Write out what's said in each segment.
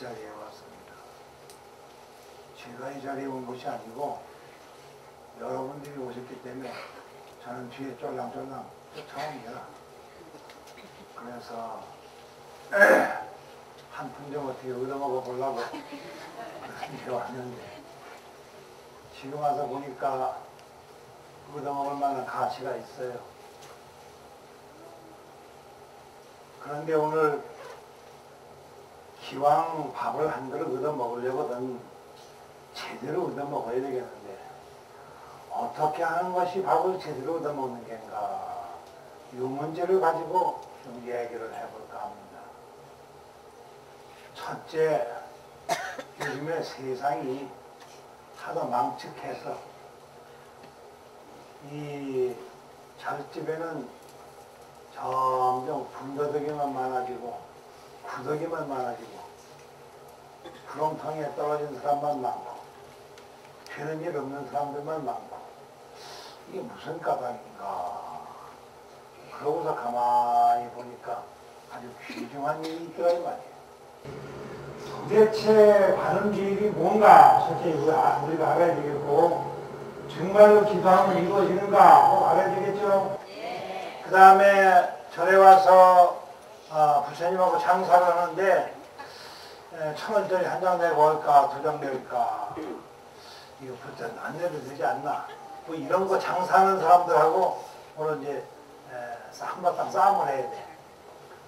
자리에 왔습니다. 제가 이 자리에 온 것이 아니고 여러분들이 오셨기 때문에 저는 뒤에 쫄랑쫄랑 쫓아옵니다. 그래서 한 푼 좀 어떻게 얻어먹어 보려고 그렇게 왔는데 지금 와서 보니까 얻어먹을 만한 가치가 있어요. 그런데 오늘 기왕 밥을 한 그릇 얻어먹으려거든 제대로 얻어먹어야 되겠는데 어떻게 하는 것이 밥을 제대로 얻어먹는 겐가, 이 문제를 가지고 좀 얘기를 해볼까 합니다. 첫째, 요즘에 세상이 하도 망측해서 이 잘집에는 점점 군더더기만 많아지고 구더기만 많아지고 구렁텅이에 떨어진 사람만 많고 되는 일 없는 사람들만 많고 이게 무슨 까닭인가. 그러고서 가만히 보니까 아주 귀중한 일이 있더라 이 말이에요. 도대체 바른 길이 뭔가 첫째 우리가 알아야 되겠고, 정말로 기도하면 이루어지는가 꼭 알아야 되겠죠. 그 다음에 절에 와서 부처님하고 장사를 하는데 1,000원짜리 한 장 내고 할까 2장 낼까, 이거 부터 안 내도 되지 않나, 뭐 이런 거 장사하는 사람들하고 오늘 이제 한바탕 싸움을 해야 돼.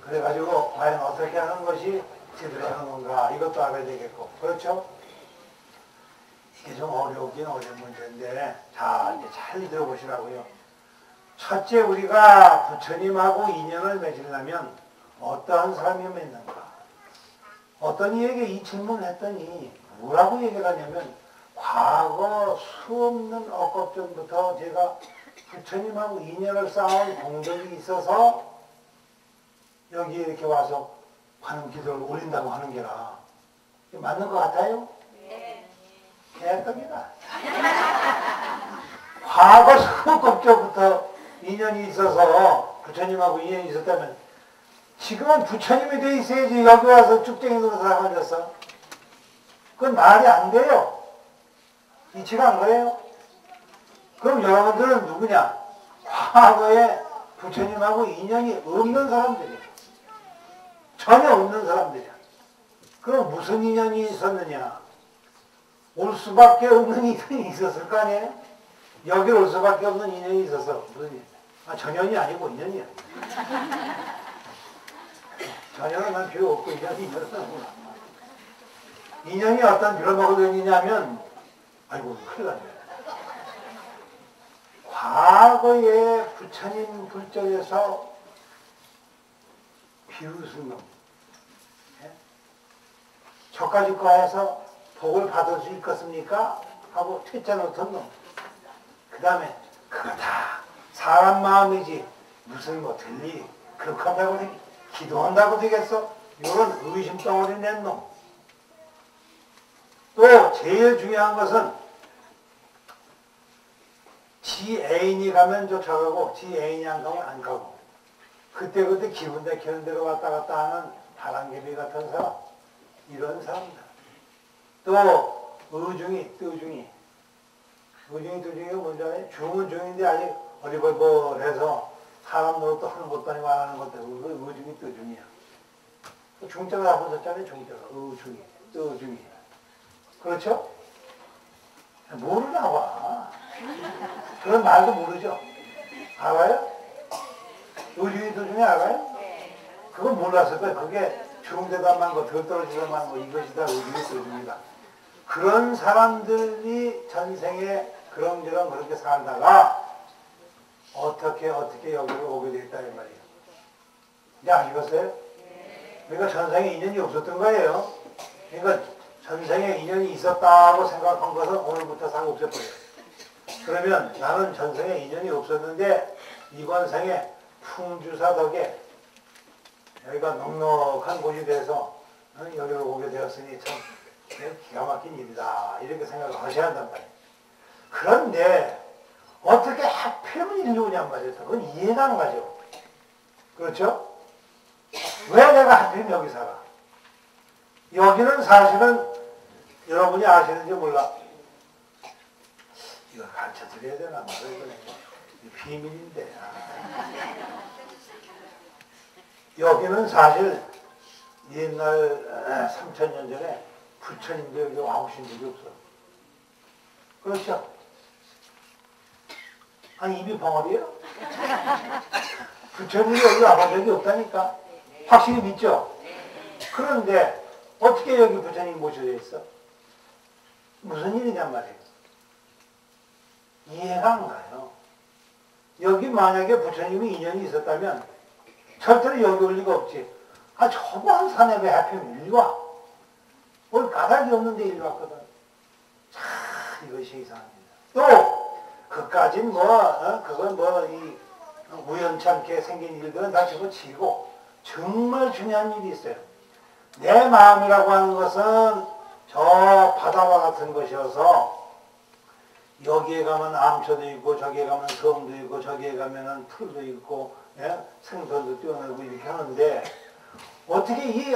그래가지고 과연 어떻게 하는 것이 제대로 하는 건가, 이것도 알아야 되겠고, 그렇죠? 이게 좀 어려우긴 어려운 문제인데, 자, 이제 잘 들어보시라고요. 첫째, 우리가 부처님하고 인연을 맺으려면 어떠한 사람이 맺는가? 어떤 이에게 이 질문을 했더니 뭐라고 얘기를 하냐면, 과거 수없는 억겁전부터 제가 부처님하고 인연을 쌓은 공덕이 있어서 여기에 이렇게 와서 관음 기도를 올린다고 하는 게라. 맞는 것 같아요? 네. 개떡이다. 과거 수억겁전부터 인연이 있어서 부처님하고 인연이 있었다면 지금은 부처님이 돼 있어야지 여기 와서 쭉쟁이 노릇을 하고 앉았어. 그건 말이 안 돼요. 이치가 안 거예요. 그럼 여러분들은 누구냐? 과거에 부처님하고 인연이 없는 사람들이야. 전혀 없는 사람들이야. 그럼 무슨 인연이 있었느냐? 올 수밖에 없는 인연이 있었을 거 아니에요? 여기 올 수밖에 없는 인연이 있어서 무슨 일? 전연이 아니고 인연이야. 전연은 난 필요 없고 인연이 있었구나. 인연이 어떤 빌어먹으려냐면, 아이고 큰일 났네. 과거에 부처님 불전에서 비웃은 놈, 저까지 과에서 복을 받을 수 있겠습니까? 하고 퇴짜 놓던 놈. 그 다음에 그거 다 사람 마음이지 무슨 뭐 들리 그렇게 한다고 되겠, 기도한다고 되겠어? 이런 의심덩어리 낸 놈. 또 제일 중요한 것은 지 애인이 가면 쫓아가고 지 애인이 안 가면 안 가고 그때그때 기분 내키는 대로 왔다 갔다 하는 바람개비 같은 사람, 이런 사람들. 또 의중이, 뜨중이. 의중이, 뜨중이가 뭔지 알아요? 중은 중인데 아직 어리벌벌해서 사람 노릇도 하는 것도 아니고 안 하는 것도 아니고 그 의중이, 뜨중이야. 중자가 다 붙었잖아요. 중자가. 의중이, 뜨중이. 그렇죠? 모르나 봐. 그런 말도 모르죠? 알아요? 의중이, 뜨중이 알아요? 그건 몰랐을 거예요. 그게 중대단만 거, 덜 떨어지다만 거, 이것이다, 의중이, 뜨중이다. 그런 사람들이 전생에 그런저런 그렇게 살다가 어떻게 여기로 오게 됐다 이 말이에요. 이제 아시겠어요? 그러니까 전생에 인연이 없었던 거예요. 그러니까 전생에 인연이 있었다고 생각한 것은 오늘부터 다 없애버려요. 그러면 나는 전생에 인연이 없었는데 이번 생에 풍주사 덕에 여기가 넉넉한 곳이 돼서 여기로 오게 되었으니 참 기가 막힌 일이다, 이렇게 생각을 하셔야 한단 말이에요. 그런데 어떻게 하필이면 이리 오냔 말이에요. 그건 이해가 안 가죠. 그렇죠? 왜 내가 하필이면 여기 살아? 여기는 사실은 여러분이 아시는지 몰라. 이거 가르쳐 드려야 되나 말이야. 비밀인데. 여기는 사실 옛날 3000년 전에 부처님도 여기 와보신 적이 없어. 그렇죠? 아니 입이 벙어리예요? 부처님이 여기 와본 적이 없다니까. 확실히 믿죠? 그런데 어떻게 여기 부처님이 모셔져 있어? 무슨 일이냔 말이에요. 이해가 안 가요. 여기 만약에 부처님이 인연이 있었다면 절대로 여기 올 리가 없지. 아, 저번 산에 왜 하필 일리 와? 뭘 까닭이 없는데 일리 왔거든. 참, 이것이 이상합니다. 또, 그까진 그건 우연찮게 생긴 일들은 다 집어치고, 정말 중요한 일이 있어요. 내 마음이라고 하는 것은 저 바다와 같은 것이어서, 여기에 가면 암초도 있고, 저기에 가면 섬도 있고, 저기에 가면 풀도 있고, 예? 생선도 뛰어내고 이렇게 하는데, 어떻게 이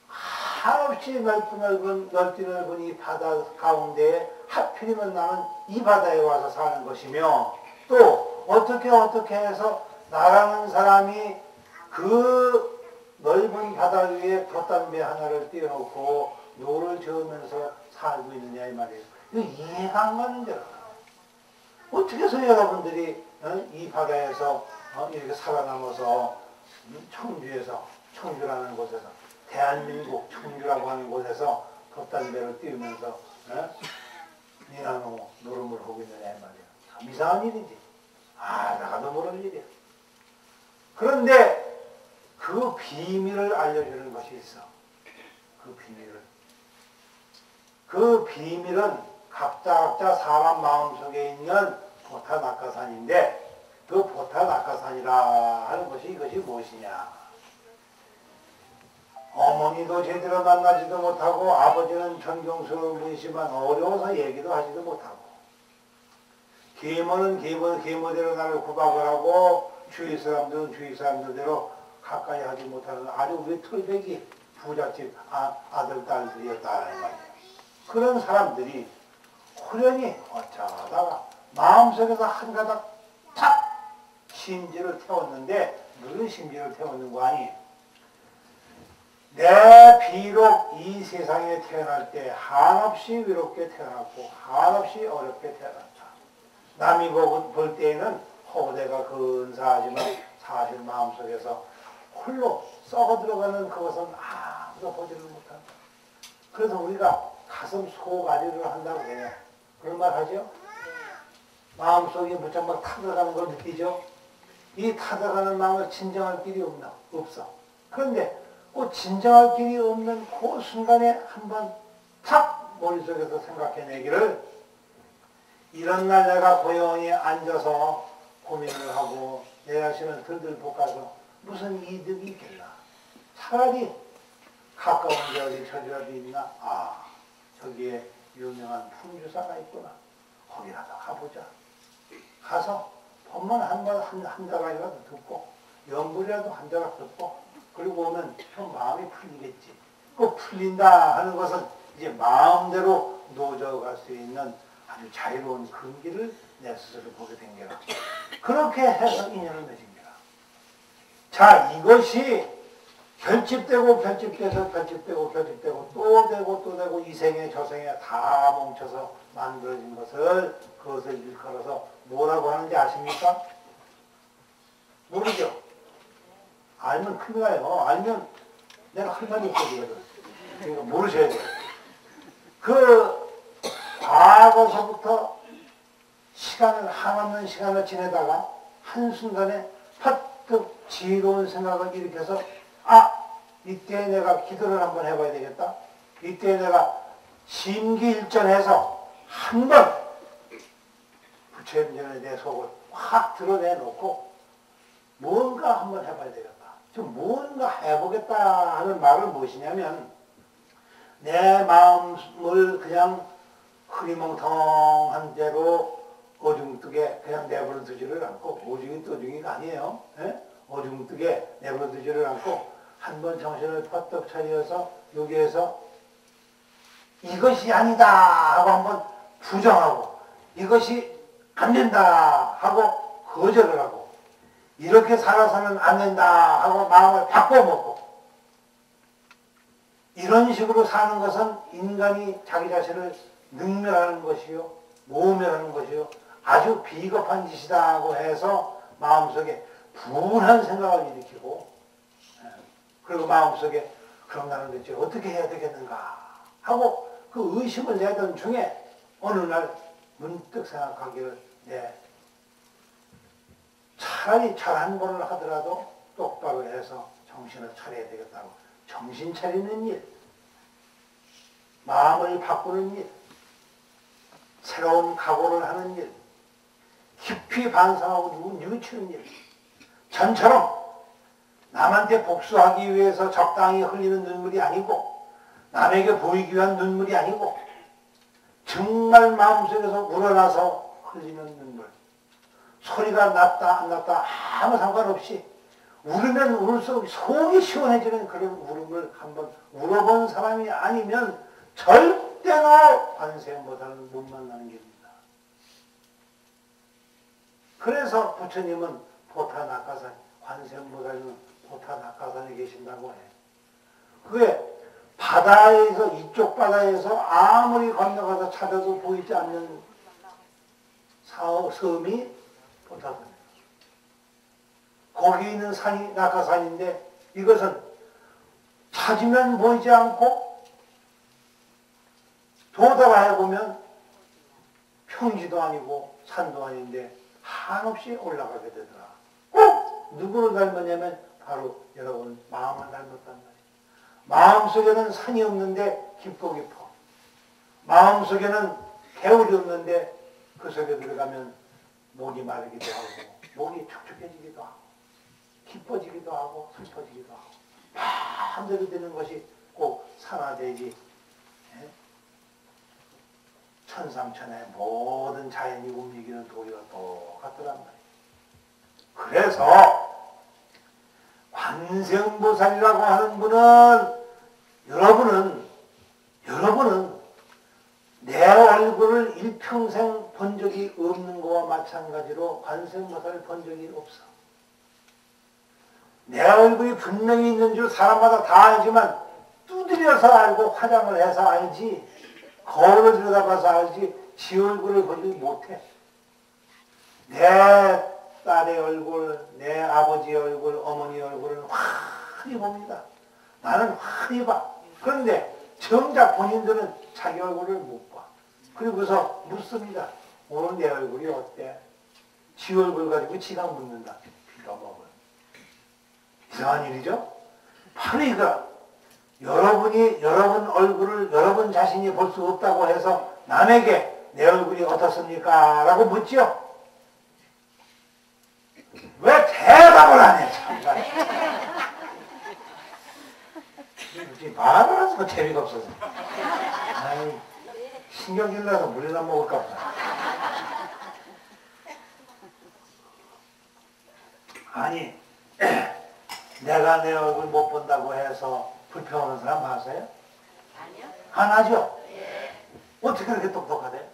한없이 넓디 넓은 이 바다 가운데에 하필이면 나는 이 바다에 와서 사는 것이며, 또 어떻게 해서 나라는 사람이 그 넓은 바다 위에 돛담배 하나를 띄워놓고 노를 저으면서 살고 있느냐 이 말이에요. 이거 이해가 안 가는 거라. 어떻게 해서 여러분들이 이 바다에서 이렇게 살아남아서 청주라는 곳에서 대한민국 청주라고 하는 곳에서 돛담배를 띄우면서 니나노 노름을 하고 있느냐 이 말이야. 참 이상한 일이지. 나도 모르는 일이야. 그런데 그 비밀을 알려주는 것이 있어. 그 비밀은 각자 사람 마음속에 있는 보타낙하산인데, 그 보타낙하산이라 하는 것이 이것이 무엇이냐. 어머니도 제대로 만나지도 못하고 아버지는 존경스러운 분이지만 어려워서 얘기도 하지도 못하고, 계모는 계모대로 나를 구박을 하고 주위 사람들은 주위 사람들대로 가까이 하지 못하는 아주 우리 털배기 부잣집 아들 딸들이었다 이 말이에요. 그런 사람들이 호련히 어쩌다가 마음속에서 한 가닥 탁 심지를 태웠는데, 무슨 심지를 태웠는 거 아니? 내 비록 이 세상에 태어날 때 한없이 외롭게 태어났고 한없이 어렵게 태어났다. 남이 볼 때에는 허대가 근사하지만 사실 마음속에서 홀로 썩어 들어가는 그것은 아무도 보지를 못한다. 그래서 우리가 가슴 소가리를 한다고 해요. 그런 말 하죠? 마음속에 무척 막 타들어가는 걸 느끼죠? 이 타들어가는 마음을 진정할 길이 없어. 그런데 그 진정할 길이 없는 그 순간에 한번 탁 머릿속에서 생각해내기를, 이런 날 내가 고요히 앉아서 고민을 하고 내 자신을 들들 볶아서 무슨 이득이 있겠나. 차라리 가까운 데 어디 저기라도 있나. 저기에 유명한 풍주사가 있구나. 거기라도 가보자. 가서 법만 한 자락이라도 듣고 연불이라도 한 자락 듣고 그리고 오면 좀 마음이 풀리겠지. 그 풀린다 하는 것은 이제 마음대로 노져갈 수 있는 아주 자유로운 근기를 내 스스로 보게 된 게라. 그렇게 해서 인연을 맺습니다. 자, 이것이 결집되고 또 되고 이 생에 저 생에 다 뭉쳐서 만들어진 그것을 일컬어서 뭐라고 하는지 아십니까? 모르죠? 알면 큰일 나요. 알면 내가 할 말이 없거든. 그러니까 모르셔야 돼요. 그 과거서부터 한없는 시간을 지내다가 한순간에 퍼뜩 지혜로운 생각을 일으켜서 이때 내가 기도를 한번 해봐야 되겠다. 이때 내가 심기일전해서 한번 부처님 전에 내 속을 확 드러내놓고 뭔가 한번 해봐야 되겠다. 좀 뭔가 해보겠다 하는 말은 무엇이냐면, 내 마음을 그냥 흐리멍텅한 대로 어중뜨게 그냥 내버려두지를 않고, 오중이 떠중이가 아니에요. 어중뜨게 내버려두지를 않고 한번 정신을 퍼뜩 차려서 여기에서 이것이 아니다 하고 한번 부정하고 이것이 안 된다 하고 거절을 하고 이렇게 살아서는 안 된다 하고 마음을 바꿔먹고 이런 식으로 사는 것은 인간이 자기 자신을 능멸하는 것이요 모멸하는 것이요 아주 비겁한 짓이다 고 해서 마음속에 분한 생각을 일으키고 그리고 마음속에 그럼 나는 대체 어떻게 해야 되겠는가 하고 그 의심을 내던 중에 어느 날 문득 생각하기를 차라리 절 한 번을 하더라도 똑바로 해서 정신을 차려야 되겠다고 정신 차리는 일, 마음을 바꾸는 일, 새로운 각오를 하는 일, 깊이 반성하고 뉘우치는 일, 전처럼 남한테 복수하기 위해서 적당히 흘리는 눈물이 아니고 남에게 보이기 위한 눈물이 아니고 정말 마음속에서 우러나서 흘리는 눈물, 소리가 났다 안 났다 아무 상관없이 울으면 울수록 속이 시원해지는 그런 울음을 한번 울어본 사람이 아니면 절대로 관세음보살은 못 만나는 길입니다. 그래서 부처님은 보타낙하산, 관세음보살은 보타낙하산에 계신다고 해. 그게 바다에서 이쪽 바다에서 아무리 건너가서 찾아도 보이지 않는 섬이 보타산이에요. 거기 있는 산이 낙하산인데 이것은 찾으면 보이지 않고 도달해 보면 평지도 아니고 산도 아닌데 한없이 올라가게 되더라. 꼭 누구를 닮았냐면 바로 여러분 마음을 닮았단 말이에요. 마음속에는 산이 없는데 깊고 깊어. 마음속에는 개울이 없는데 그 속에 들어가면 목이 마르기도 하고 목이 촉촉해지기도 하고 기뻐지기도 하고 슬퍼지기도 하고 마음대로 되는 것이 꼭 산화되지 천상천의 모든 자연이 움직이는 도리가 똑같더란 말이에요. 그래서 관세음보살이라고 하는 분은 여러분은 내 얼굴을 일평생 본 적이 없는 것과 마찬가지로 관세음보살을 본 적이 없어. 내 얼굴이 분명히 있는 줄 사람마다 다 알지만 두드려서 알고 화장을 해서 알지 거울을 들여다봐서 알지 지 얼굴을 보지 못해. 내 딸의 얼굴, 내 아버지의 얼굴, 어머니 얼굴을 환히 봅니다. 나는 환히 봐. 그런데 정작 본인들은 자기 얼굴을 못 봐. 그리고서 묻습니다. 오늘 내 얼굴이 어때? 지 얼굴 가지고 지가 묻는다. 빌어먹을. 이상한 일이죠? 바로 이거. 여러분이 여러분 얼굴을 여러분 자신이 볼 수 없다고 해서 남에게 내 얼굴이 어떻습니까? 라고 묻죠? 왜 대답을 안 해? 참나. 말을 해서 재미가 없어서. 아이, 신경질 나서 물이나 먹을까 보다. 아니, 내가 내 얼굴 못 본다고 해서 불평하는 사람 봤어요? 아니요. 안 하죠? 예. 어떻게 그렇게 똑똑하대?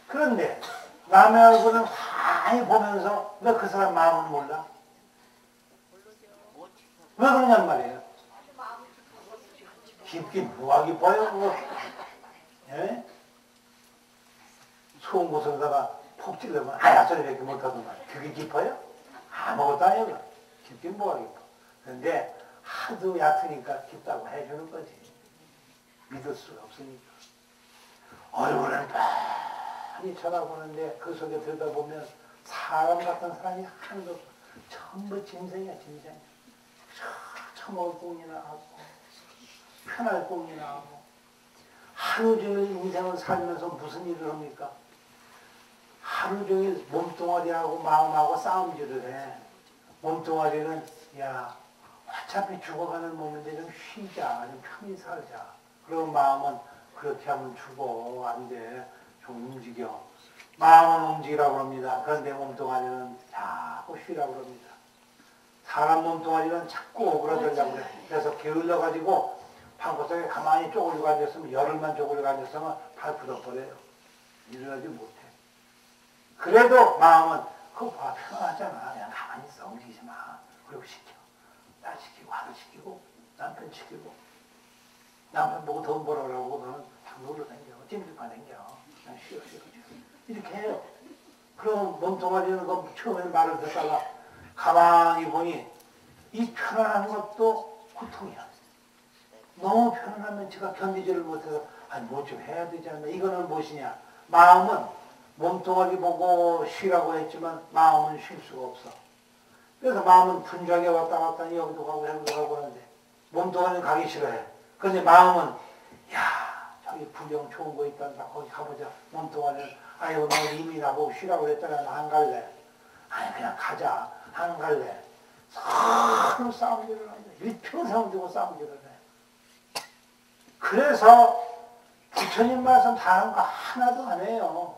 그런데 남의 얼굴은 많이 보면서 왜 그 사람 마음을 몰라? 왜 그러냔 말이에요. 깊긴 뭐가 깊어요? 그거. 예? 소음 곳에다가 폭 찔러면 아야 소리밖에 못하더만. 그게 깊어요? 아무것도 아니에요. 깊긴 뭐가 깊어. 그런데 하도 얕으니까 깊다고 해주는 거지. 믿을 수가 없으니까. 얼굴은 많이 쳐다보는데 그 속에 들여다보면 사람 같은 사람이 하나도 없어. 전부 짐승이야, 짐승. 처먹을 꽁이나 하고 편할 꽁이나 하고 하루 종일 인생을 살면서 무슨 일을 합니까? 하루 종일 몸뚱아리하고 마음하고 싸움질을 해. 몸뚱아리는 야 어차피 죽어가는 몸인데 좀 쉬자, 좀 편히 살자. 그리고 마음은 그렇게 하면 죽어, 안 돼. 좀 움직여. 마음은 움직이라고 합니다. 그런데 몸뚱아리는 자꾸 쉬라고 합니다. 사람 몸뚱아리는 자꾸 오그라들려고 그래. 그래서 게을러가지고 방구석에 가만히 쪼그리고 앉았으면, 열흘만 쪼그리고 앉았으면 발 굳어버려요. 일어나지 못해. 그래도 마음은 그거 봐, 편하잖아. 그냥 가만히 있어. 움직이지 마. 그리고 시켜. 딸 시키고, 아들 시키고, 남편 시키고. 남편 보고 돈 벌어라고 너는 방구로 다녀. 찜질방 다녀. 그냥 쉬어. 이렇게 해요. 그럼 몸뚱아리는 그 처음에 말을 듣다가 가만히 보니 이 편안한 것도 고통이야. 너무 편안하면 제가 견디지를 못해서 아니 뭐 좀 해야 되지 않나. 이거는 무엇이냐. 마음은 몸뚱아리 보고 쉬라고 했지만 마음은 쉴 수가 없어. 그래서 마음은 분주하게 왔다 갔다 여기도 가고 여기도 가고 하는데 몸뚱아리는 가기 싫어해. 그런데 마음은 야 저기 구경 좋은 거 있단다. 거기 가보자. 몸뚱아리는 아이고 너 이미 나보고 쉬라고 그랬잖아. 나 안 갈래. 아니 그냥 가자. 안 갈래. 서로 싸움질을 하냐. 일평생 두고 싸움질을 해. 그래서 부처님 말씀 다 하는 거 하나도 안 해요.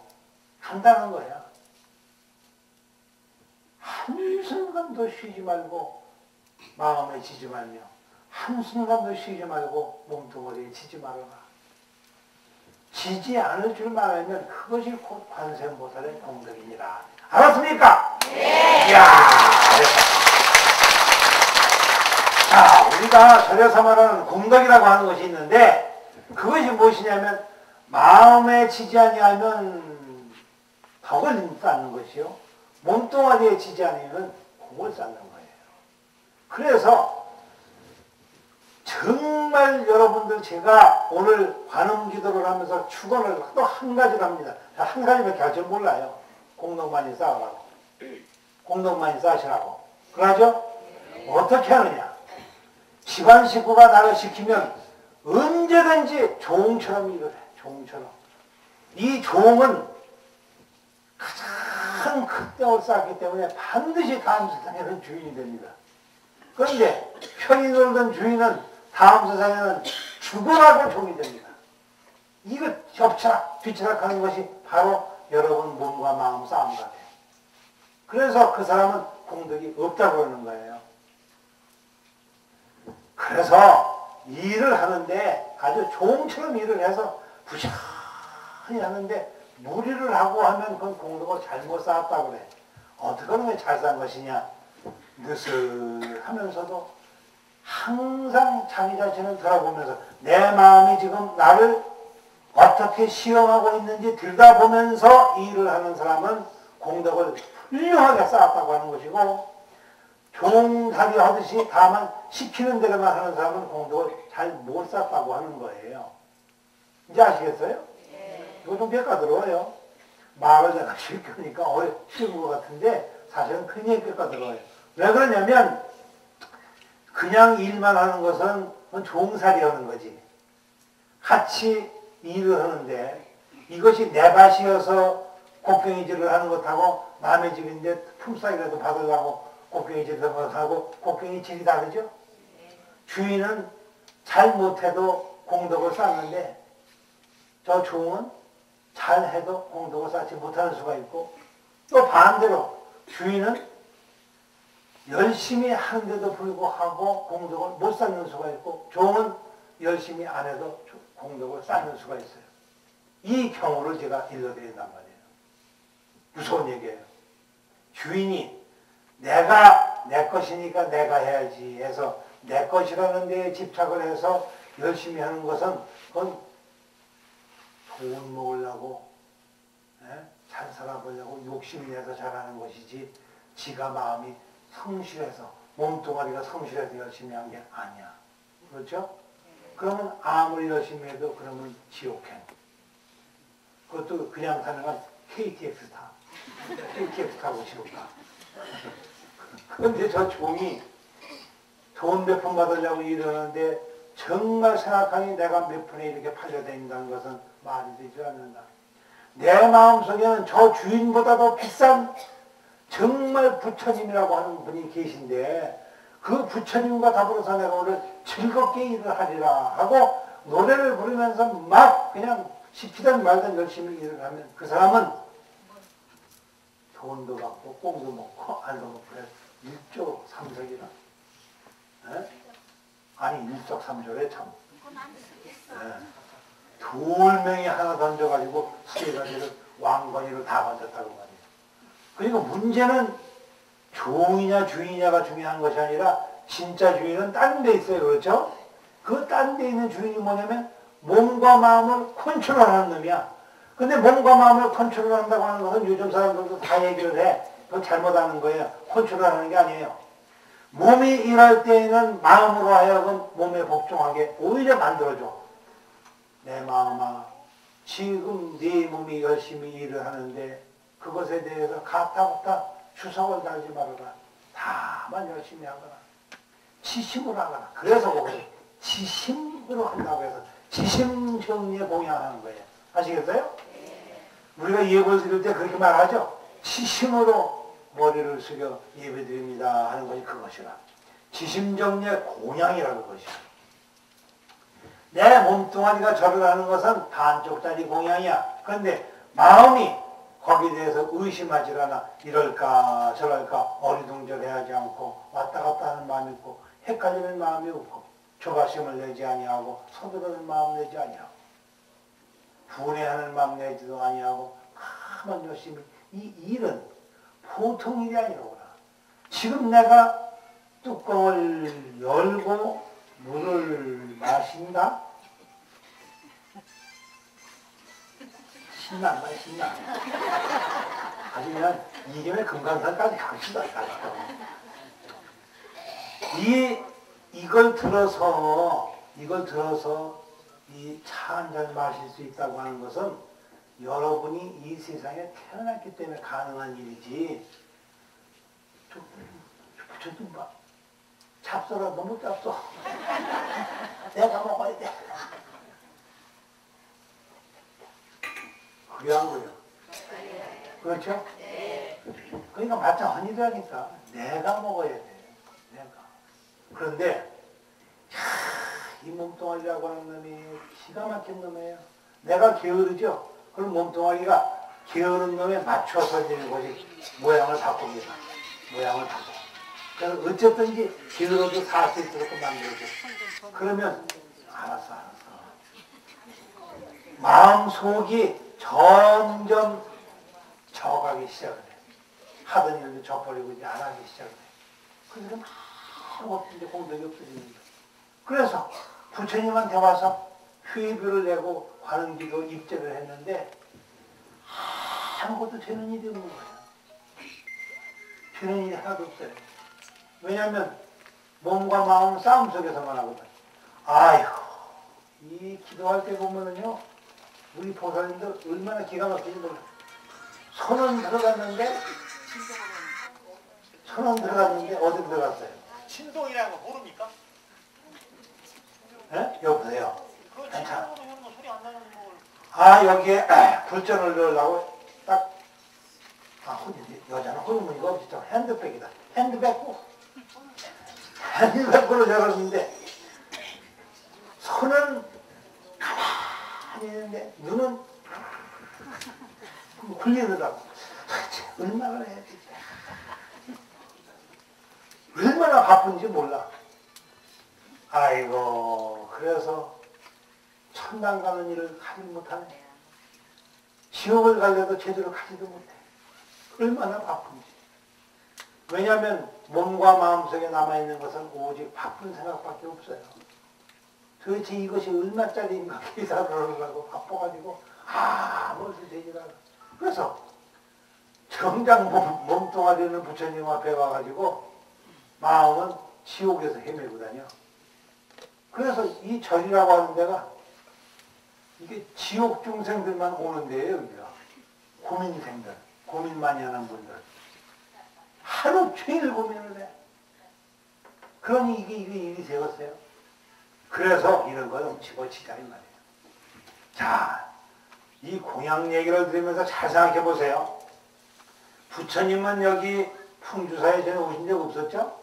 간단한 거야. 한순간도 쉬지 말고 마음에 지지 말며 한순간도 쉬지 말고 몸뚱아리에 지지 말아라. 지지 않을 줄만 알면 그것이 곧 관세음보살의 공덕이니라. 알았습니까? 네. 이야, 자, 우리가 절여서 말하는 공덕이라고 하는 것이 있는데 그것이 무엇이냐면 마음에 지지 아니하면 덕을 쌓는 것이요. 몸뚱아리에 지지 않으면 공을 쌓는 거예요. 그래서 정말 여러분들 제가 오늘 관음기도를 하면서 축원을 또 한 가지를 합니다. 한 가지밖에 할 줄 몰라요. 공덕 많이 쌓으라고. 공덕 많이 쌓으시라고. 그러죠? 어떻게 하느냐. 집안 식구가 나를 시키면 언제든지 종처럼 일을 해. 종처럼. 이 종은 가장 큰 떡을 쌓기 때문에 반드시 다음 세상에는 주인이 됩니다. 그런데 편히 놀던 주인은 다음 세상에는 죽어라고 종이 됩니다. 이거 협차락, 뒤차락 하는 것이 바로 여러분 몸과 마음 싸움 같아요. 그래서 그 사람은 공덕이 없다고 하는 거예요. 그래서 일을 하는데 아주 종처럼 일을 해서 부지런히 하는데 무리를 하고 하면 그건 공덕을 잘못 쌓았다고 그래. 어떻게 하면 잘 쌓은 것이냐. 느슨하면서도 항상 자기 자신을 돌아보면서 내 마음이 지금 나를 어떻게 시험하고 있는지 들여다보면서 일을 하는 사람은 공덕을 훌륭하게 쌓았다고 하는 것이고, 종살이 하듯이 다만 시키는 대로만 하는 사람은 공덕을 잘 못 쌓았다고 하는 거예요. 이제 아시겠어요? 이거 좀 뼈까들어요. 말을 내가 쉽게 하니까 쉬운 것 같은데 사실은 굉장히 뼈까들어요. 왜 그러냐면 그냥 일만 하는 것은 종살이 하는 거지. 같이 일을 하는데 이것이 내 밭이어서 곡괭이질을 하는 것하고 남의 집인데 품삯이라도 받으려고 곡괭이질을 하고 곡괭이질이 다르죠? 주인은 잘 못해도 공덕을 쌓는데 저 종은 잘해도 공덕을 쌓지 못하는 수가 있고, 또 반대로 주인은 열심히 하는데도 불구하고 공덕을 못 쌓는 수가 있고, 종은 열심히 안 해도 공덕을 쌓는 수가 있어요. 이 경우를 제가 일러드린단 말이에요. 무서운 얘기예요. 주인이 내가 내 것이니까 내가 해야지 해서 내 것이라는 데에 집착을 해서 열심히 하는 것은 그건 돈 먹으려고, 잘 살아보려고 욕심이 내서 잘하는 것이지 지가 마음이 성실해서 몸뚱아리가 성실해서 열심히 한 게 아니야. 그렇죠? 그러면 아무리 열심히 해도 그러면 지옥행. 그것도 그냥 사는 건 KTX 타. KTX 타고 지옥 가. 그런데 저 종이 돈 몇 푼 받으려고 일하는데 정말 생각하니 내가 몇 푼에 이렇게 팔려다닌다는 것은 말이 되지 않는다. 내 마음속에는 저 주인보다 더 비싼 정말 부처님이라고 하는 분이 계신데 그 부처님과 더불어서 내가 오늘 즐겁게 일을 하리라 하고 노래를 부르면서 막 그냥 시키든 말든 열심히 일을 하면 그 사람은 돈도 받고 꽁도 먹고 안도 먹고 일조삼석이나? 아니 일석삼조래 참. 돌멩이 하나 던져가지고 세 가지를 왕건이로 다 던졌다고 말이에요. 그러니까 문제는 종이냐 주인이냐가 중요한 것이 아니라 진짜 주인은 다른 데 있어요. 그렇죠? 그 다른 데 있는 주인이 뭐냐면 몸과 마음을 컨트롤하는 놈이야. 근데 몸과 마음을 컨트롤한다고 하는 것은 요즘 사람들도 다 얘기를 해. 그건 잘못하는 거예요. 컨트롤하는 게 아니에요. 몸이 일할 때에는 마음으로 하여금 몸에 복종하게 오히려 만들어줘. 내 마음아, 지금 네 몸이 열심히 일을 하는데 그것에 대해서 가타부타 주석을 달지 말아라. 다만 열심히 하거라. 지심으로 하거라. 그래서 그거를 지심으로 한다고 해서 지심정리에 공양하는 거예요. 아시겠어요? 우리가 예배를 드릴 때 그렇게 말하죠. 지심으로 머리를 숙여 예배드립니다 하는 것이 그것이라. 지심정리의 공양이라는 것이야. 내 몸뚱아리가 절을 하는 것은 반쪽짜리 공양이야. 그런데 마음이 거기에 대해서 의심하지 않아. 이럴까 저럴까 어리둥절해하지 않고 왔다 갔다 하는 마음이 있고 헷갈리는 마음이 없고 조바심을 내지 아니하고 서두르는 마음 내지 아니하고 분해하는 마음 내지도 아니하고 가만 열심히. 이 일은 보통 일이 아니로구나. 지금 내가 뚜껑을 열고 물을 마신다? 신나 안 나? 신나. 하지만 이김에 금강산까지 갑시다. 이걸 들어서 이 차 한 잔 마실 수 있다고 하는 것은 여러분이 이 세상에 태어났기 때문에 가능한 일이지. 부처님 봐. 잡숴라. 너무 잡숴. 내가 먹어야 돼. 그게 한 거예요. 그렇죠? 그러니까 마찬가지라니까. 내가 먹어야 돼. 내가. 그런데 이 몸뚱아리라고 하는 놈이 기가 막힌 놈이에요. 내가 게으르죠? 그럼 몸뚱아리가 게으른 놈에 맞춰서 이제 것이 모양을 바꿉니다. 모양을 바꿔. 그래서 어쨌든지 게으러도 살 수 있도록 만들어줘. 그러면 알았어. 마음속이 점점 져가기 시작을 해. 하던 일도 져버리고 이제 안 하기 시작을 해. 그래서 막 이제 공덕이 없어지는 거야. 그래서 부처님한테 와서 회비를 내고 관음기도 입제를 했는데 아무것도 되는 일이 없는 거야. 되는 일이 하나도 없어요. 왜냐하면 몸과 마음 싸움 속에서만 하거든. 아이고, 이 기도할 때 보면은요, 우리 보살님들 얼마나 기가 막히지 몰라. 손은 들어갔는데 어디 들어갔어요? 신동이라는 거 모릅니까? 네? 여보세요. 그 괜찮아. 신동으로 하는 거 소리 안 나는 걸. 아, 여기에 불전을 넣으려고 딱, 여자는 호르몬이가 없죠. 핸드백이다. 핸드백으로 열었는데, 손은 가만히 있는데, 눈은 굴리더라고. 도대체 얼마나 해야 되지? 얼마나 바쁜지 몰라. 아이고, 그래서 천당 가는 일을 하지 못하네. 지옥을 가려도 제대로 가지도 못해. 얼마나 바쁜지. 왜냐하면 몸과 마음속에 남아있는 것은 오직 바쁜 생각밖에 없어요. 도대체 이것이 얼마짜리인가 계산을 하려고 바빠가지고 아무것도 되질 않아. 그래서 정작 몸뚱아리는 부처님 앞에 와가지고 마음은 지옥에서 헤매고 다녀. 그래서 이 절이라고 하는 데가 이게 지옥 중생들만 오는 데예요. 여기가. 고민생들, 고민 많이 하는 분들. 하루 종일 고민을 해. 그러니 이게 일이 되겠어요. 그래서 이런 건 집어치자 이 말이에요. 자, 이 공양 얘기를 들으면서 잘 생각해 보세요. 부처님은 여기 풍주사에 전에 오신 적 없었죠?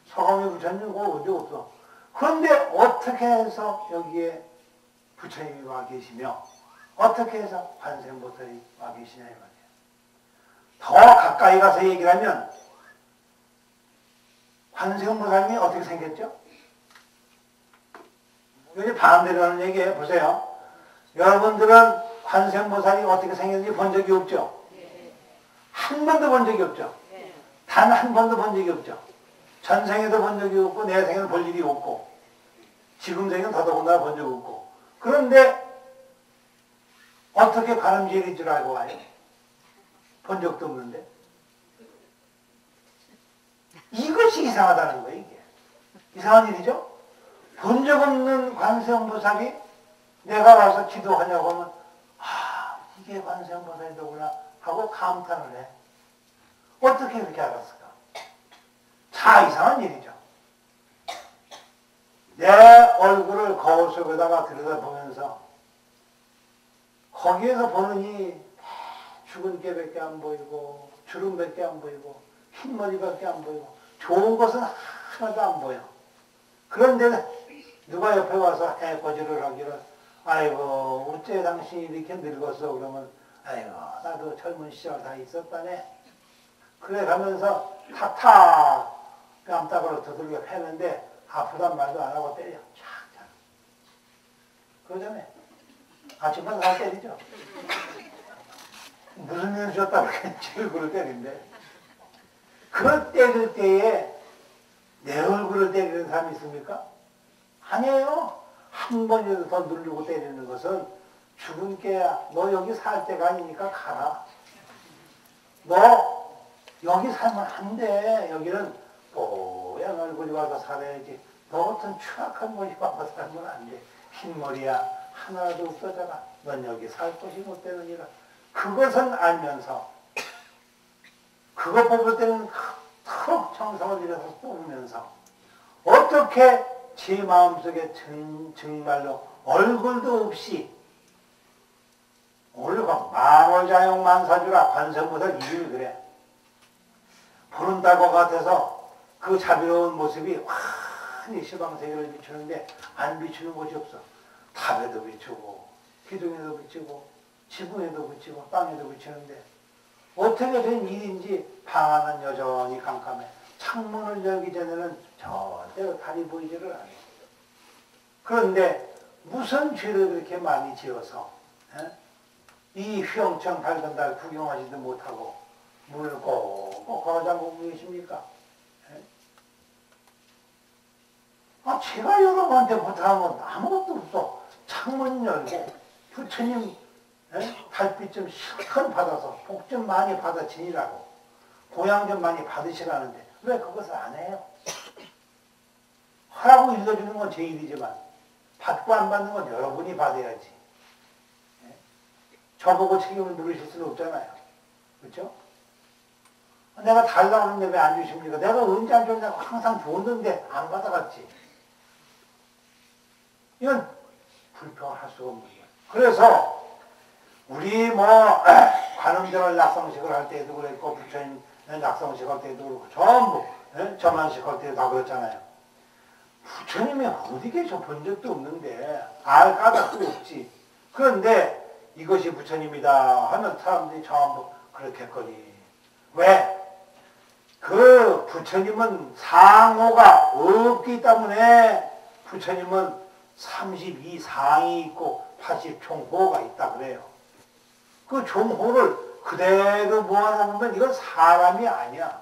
서강의 부처님 거기 온 적 없어. 그런데 어떻게 해서 여기에 부처님이 와 계시며 어떻게 해서 관세음보살이 와 계시냐 이 말이에요. 더 가까이 가서 얘기를 하면 관세음보살이 어떻게 생겼죠? 이게 반대로 하는 얘기예요. 보세요. 여러분들은 관세음보살이 어떻게 생겼는지 본 적이 없죠? 한 번도 본 적이 없죠? 단 한 번도 본 적이 없죠? 전생에도 본 적이 없고 내 생에는 볼 일이 없고 지금 생에는 더더군다나 본 적 없고 그런데 어떻게 관음제일인 줄 알고 와요? 본 적도 없는데 이것이 이상하다는 거예요. 이게 이상한 일이죠? 본 적 없는 관세음보살이 내가 와서 기도하냐고 하면 아 이게 관세음보살이더구나 하고 감탄을 해. 어떻게 그렇게 알았을까? 자 이상한 일이죠. 내 얼굴을 거울 속에다가 들여다보면서 거기에서 보느니 죽은 개밖에 안 보이고 주름밖에 안 보이고 흰머리밖에 안 보이고 좋은 것은 하나도 안 보여. 그런데 누가 옆에 와서 해코지를 하기를 아이고 어째 당신이 이렇게 늙었어 그러면 아이고 나도 젊은 시절 다 있었다네. 그래 가면서 탁탁 뺨따구로 두들겨 패는데 아프단 말도 안 하고 때려. 촥촥. 그러잖아요. 아침마다 다 때리죠. 무슨 일 줬다고 얼굴을 때린대. 그 때릴 때에 내 얼굴을 때리는 사람이 있습니까? 아니에요. 한 번이라도 더 누르고 때리는 것은 죽은 깨야. 너 여기 살 때가 아니니까 가라. 너 여기 살면 안 돼. 여기는 뽀얀 얼굴이 와서 살아야지. 너 같은 추악한 머리 와서 살면 안 돼. 흰머리야 하나도 없어져라. 넌 여기 살 곳이 못 되느니라. 그것은 알면서 그것 뽑을 때는 턱 정성을 들여서 뽑으면서 어떻게 제 마음속에 정말로 얼굴도 없이 오늘 만월자용 만사주라 관세음보살 이름이 그래. 보는다고 같아서 그 자비로운 모습이 환히 시방세계를 비추는데 안 비추는 곳이 없어. 탑에도 비추고 기둥에도 비추고 지붕에도 비추고 땅에도 비추는데 어떻게 된 일인지 방 안은 여전히 깜깜해. 창문을 열기 전에는 절대로 달이 보이지를 않아. 그런데 무슨 죄를 그렇게 많이 지어서 이 휘영청 밝은 달 구경하지도 못하고 문을 꼭꼭 걸어 잠그고 계십니까? 아, 제가 여러분한테 부탁한 건 아무것도 없어. 창문 열고 부처님 달빛 좀 실컷 받아서 복 좀 많이 받아 지니라고 고향 좀 많이 받으시라는데 왜 그것을 안 해요? 하라고 일러주는 건 제 일이지만 받고 안 받는 건 여러분이 받아야지. 저보고 책임을 물으실 수는 없잖아요. 그렇죠? 내가 달라고 하는데 왜 안 주십니까? 내가 언제 안 줬냐고 항상 줬는데 안 받아갔지. 이건 불평할 수가 없는 거예요. 그래서 우리 관음절 낙성식을 할 때도 그랬고 부처님 낙성식 할 때도 그렇고 전부 점안식 할 때도 다 그렇잖아요. 부처님이 어디 계셔 본 적도 없는데 알 까닭도 없지. 그런데 이것이 부처님이다 하면 사람들이 전부 그렇겠거니. 왜? 그 부처님은 상호가 없기 때문에 부처님은 32상이 있고 80총호가 있다 그래요. 그 총호를 그대로 모아놓으면 이건 사람이 아니야.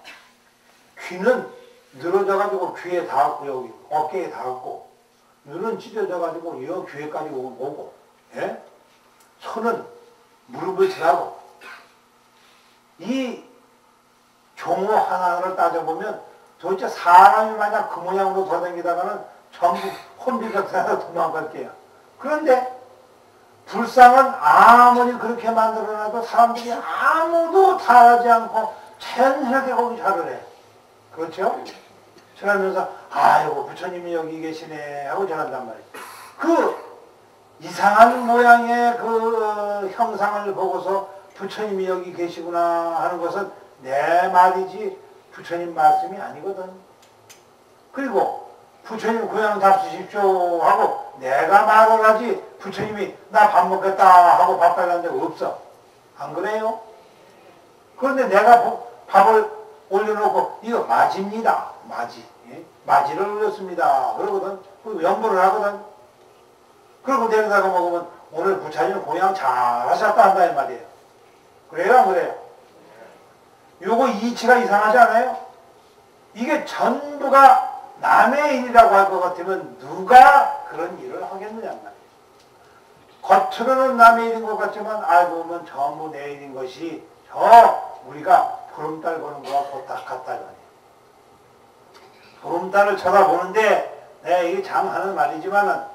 귀는 늘어져가지고 귀에 닿았고 여기 어깨에 닿았고 눈은 찢어져가지고 여 귀에까지 오고 예? 손은 무릎을 지나고 이 종호 하나를 따져보면 도대체 사람이 만약 그 모양으로 돌아다니다가는 전부 혼비백산에서 도망갈게요. 그런데 불상은 아무리 그렇게 만들어놔도 사람들이 아무도 다하지 않고 자연스럽게 거기 절을 해. 그렇죠? 절하면서 아이고 부처님이 여기 계시네 하고 절한단 말이에요. 그 이상한 모양의 그 형상을 보고서 부처님이 여기 계시구나 하는 것은 내 말이지 부처님 말씀이 아니거든. 그리고 부처님 고향 잡수십시오 하고 내가 말을 하지 부처님이 나 밥 먹겠다 하고 밥 달라는 적 없어. 안 그래요? 그런데 내가 밥을 올려놓고 이거 맞입니다. 맞이. 맞이를 올렸습니다. 그러거든. 그 연보를 하거든. 그러고 데려다가 먹으면 오늘 부처님 공양 잘 하셨다 한다 이 말이에요. 그래요 안 그래요? 요거 이치가 이상하지 않아요? 이게 전부가 남의 일이라고 할 것 같으면 누가 그런 일을 하겠느냐 말이에요. 겉으로는 남의 일인 것 같지만 알고 보면 전부 내 일인 것이 저 우리가 보름달 보는 거와 곧다 같다는 거예요. 보름달을 쳐다보는데 내가 이게 참 하는 말이지만은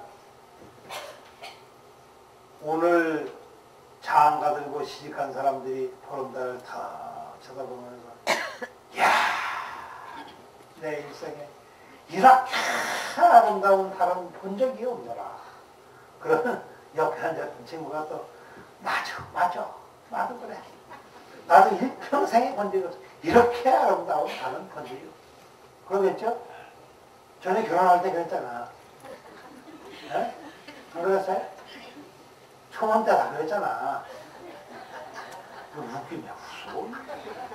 오늘 장가 들고 시집간 사람들이 보름달을 다 쳐다보면서 이야 내 일생에 이렇게 아름다운 달은 본 적이 없더라. 그러면 옆에 앉았던 친구가 또 맞아 나도 그래. 나도 일평생에 본 적이 없어. 이렇게 아름다운 달은 본 적이 없어. 그러겠죠? 전에 결혼할 때 그랬잖아. 네? 안 그랬어요? 초원 때 다 그랬잖아. 웃기냐, 웃어?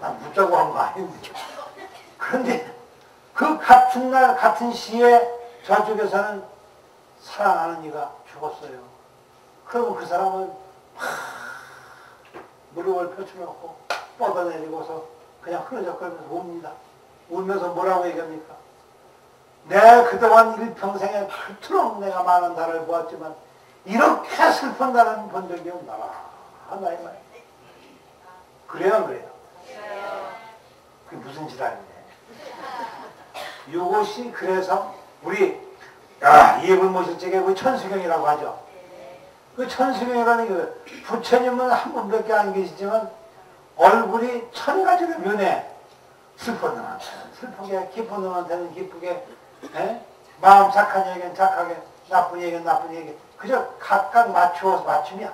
난 묻자고 한 거 아닌데. 그런데 그 같은 날, 같은 시에 저쪽에서는 사랑하는 이가 죽었어요. 그러면 그 사람은 막 무릎을 펼쳐놓고 뻗어내리고서 그냥 흐느적거리면서 웁니다. 울면서 뭐라고 얘기합니까? 내 그동안 일평생에 그토록 내가 많은 달을 보았지만 이렇게 슬픈 달은 본 적이 없나라. 하나의 말. 그래요, 안 그래요? 그게 무슨 지랄이네. 이것이 그래서 우리 예불 모실 적에 그 천수경이라고 하죠. 그 천수경이라는 게 부처님은 한 분밖에 안 계시지만 얼굴이 천 가지로 변해. 슬픈 놈한테는 슬프게, 기쁜 놈한테는 기쁘게, 마음 착한 얘기는 착하게, 나쁜 얘기는 나쁜 얘기. 그저 각각 맞추어서 맞춤이야.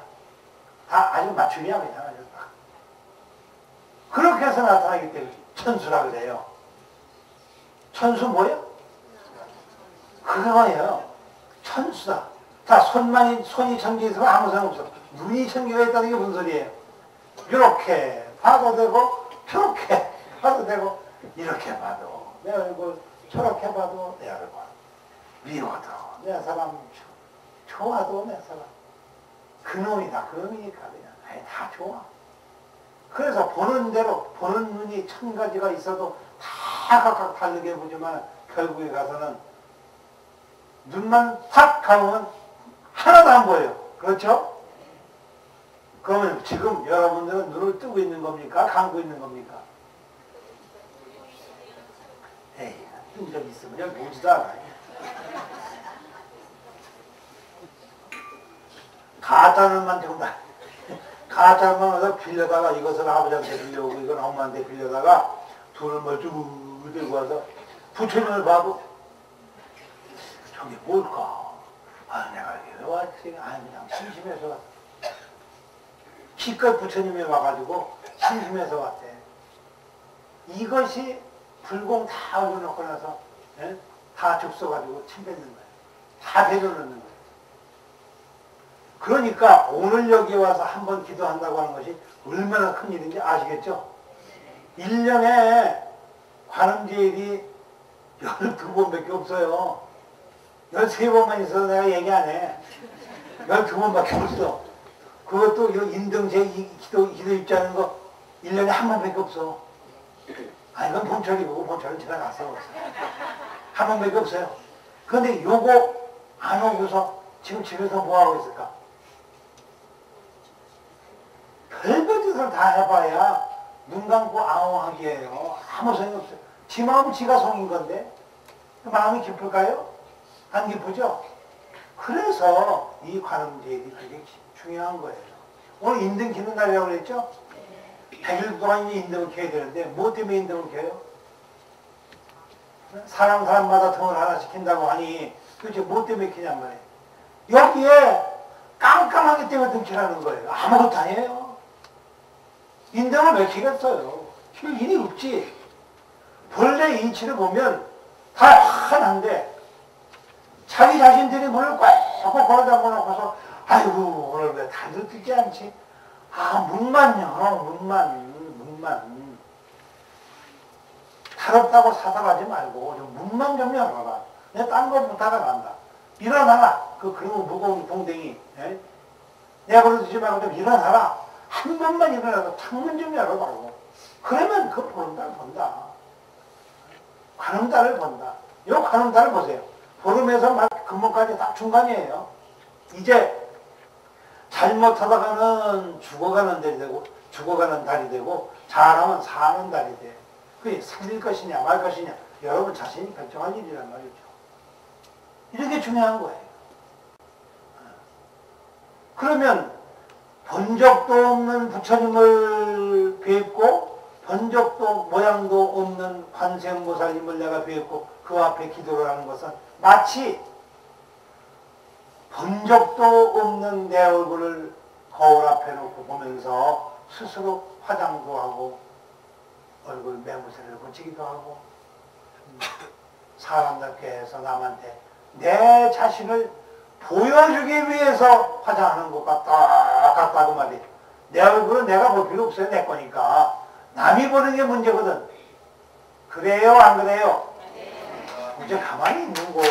다 아주 맞춤이야, 그냥. 아주 딱. 그렇게 해서 나타나기 때문에 천수라 그래요. 천수 뭐예요? 그거예요. 천수다. 자, 손이 천개 있으면 아무 소용 없어. 눈이 천개가 있다는 게 무슨 소리예요? 이렇게 봐도 되고, 저렇게 봐도 되고, 이렇게 봐도 내 얼굴, 저렇게 봐도 내 얼굴, 미워도 내 사람, 좋아도 내 사람. 그놈이다. 그놈이니까 그냥. 다 좋아. 그래서 보는 대로, 보는 눈이 천 가지가 있어도 다 각각 다르게 보지만 결국에 가서는 눈만 탁 감으면 하나도 안 보여요. 그렇죠? 그러면 지금 여러분들은 눈을 뜨고 있는 겁니까? 감고 있는 겁니까? 에이, 뜬 적 있으면 여기 보지도 않아요. 가짜 눈만 정말 가짜 눈만 어서 빌려다가 이것을 아버지한테 빌려오고 이건 엄마한테 빌려다가 둘을 멀쩡히 들고 와서 부처님을 봐도 저게 뭘까? 내가 이게 왜 왔지? 그냥 심심해서 왔어. 기껏 부처님이 와가지고 심심해서 왔대. 이것이 불공 다 올려놓고 나서 다 죽서가지고 침 뱉는 거예요. 다 배려놓는 거예요. 그러니까 오늘 여기 와서 한번 기도한다고 하는 것이 얼마나 큰 일인지 아시겠죠? 1년에 관음제일이 12번밖에 없어요. 13번만 있어서 내가 얘기 안 해. 12번밖에 없어. 그것도 인등제 기도 입자는 거 1년에 한 번밖에 없어. 이건 본철이고 본철은 제가 갔어. 한 번밖에 없어요. 그런데 요거 안 오고서 지금 집에서 뭐하고 있을까? 별별 짓을 다 해봐야 눈 감고 앙호하기에요. 아무 소용이 없어요. 지 마음은 지가 송인 건데 마음이 깊을까요? 안 기쁘죠? 그래서 이 관음제일이 되게 중요한 거예요. 오늘 인등 키는 날이라고 그랬죠? 100일 동안 인등을 켜야 되는데 뭐 때문에 인등을 켜요? 사람마다 등을 하나 시킨다고 하니 도대체 뭐 때문에 키냔 말이에요. 여기에 깜깜하기 때문에 등 키라는 거예요. 아무것도 아니에요. 인등을 왜 키겠어요? 킬 일이 없지. 본래 인치를 보면 다 환한데 자기 자신들이 문을 꽉 걸어 잠궈 놓고서 아이고 오늘 왜 다들 뜨지 않지? 문만요. 문만 살았다고 사살하지 말고 좀 문만 좀 열어라. 내가 딴 거 부탁 안 한다. 일어나라. 그리고 무거운 동댕이. 예? 내가 그러지 말고 좀 일어나라. 한 번만 일어나서 창문 좀 열어봐고. 그러면 그 보름달 본다. 관음달을 본다. 요 관음달을 보세요. 보름에서 막 금목까지 딱 중간이에요. 이제 잘못하다가는 죽어가는 달이 되고, 죽어가는 달이 되고, 잘하면 사는 달이 돼. 그게 살릴 것이냐 말 것이냐 여러분 자신이 결정할 일이란 말이죠. 이렇게 중요한 거예요. 그러면 본 적도 없는 부처님을 뵙고 본 적도 모양도 없는 관세음보살님을 내가 뵙고 그 앞에 기도를 하는 것은 마치 본 적도 없는 내 얼굴을 거울 앞에 놓고 보면서 스스로 화장도 하고 얼굴 매무새를 붙이기도 하고 사람답게 해서 남한테 내 자신을 보여주기 위해서 화장하는 것과 똑같다고 말이에요. 내 얼굴은 내가 볼 필요 없어요. 내 거니까. 남이 보는 게 문제거든. 그래요? 안 그래요? 이제 가만히 있는 거.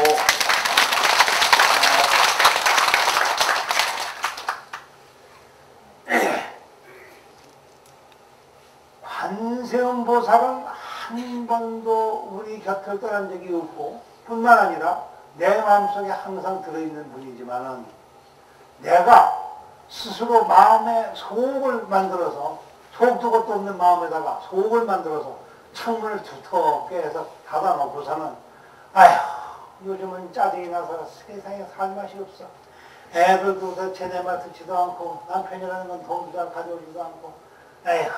관세음보살은 한 번도 우리 곁을 떠난 적이 없고 뿐만 아니라 내 마음속에 항상 들어있는 분이지만은 내가 스스로 마음에 속을 만들어서 속도 것도 없는 마음에다가 속을 만들어서 창문을 두텁게 해서 닫아놓고서는 아휴 요즘은 짜증이 나서 세상에 살 맛이 없어. 애들도 쟤네 말 듣지도 않고 남편이라는 건 돈도 가져오지도 않고 에휴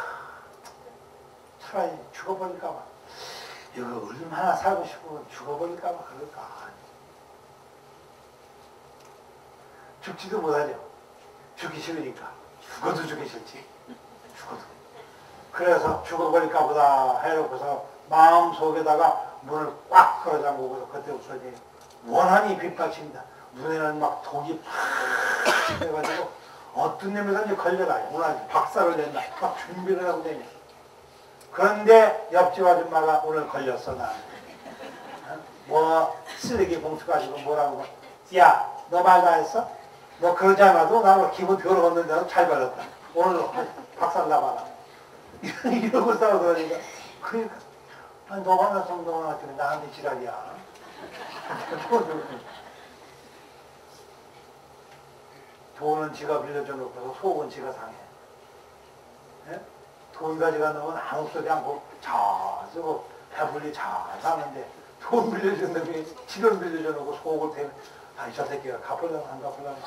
차라리 죽어버릴까봐 이거 얼마나 살고 싶고 죽어버릴까봐 그럴까. 죽지도 못하죠. 죽기 싫으니까. 죽어도 죽기 싫지. 죽어도. 그래서 죽어버릴까 보다 해놓고서 마음속에다가 문을 꽉 걸어잠그고서 그때부터 이제 원한이 빗받칩니다. 눈에는 막 독이 팍 해가지고 어떤 놈이든지 걸려가요. 오늘 박살을 낸다. 막 준비를 하고 다녀. 그런데 옆집 아줌마가 오늘 걸렸어 나한테. 뭐 쓰레기 봉투 가지고 뭐라고. 야 너 말 다 했어? 너 그러지 않아도 나 기분 더러웠는데도 잘 걸렸다. 오늘 박살 나봐라. 이러고 싸우더니까. 그러니까 아니, 너가 나 성동을 했더니 나한테 지랄이야. 돈은 지가 빌려줘 놓고 속은 지가 상해. 예? 돈 가져가 놓으면 아무 소리 않고 잘 쓰고 배불리 잘 사는데 돈 빌려준 놈이 지돈 빌려줘 놓고 속을 대면 아이 저 새끼가 갚으려면 안 갚으려면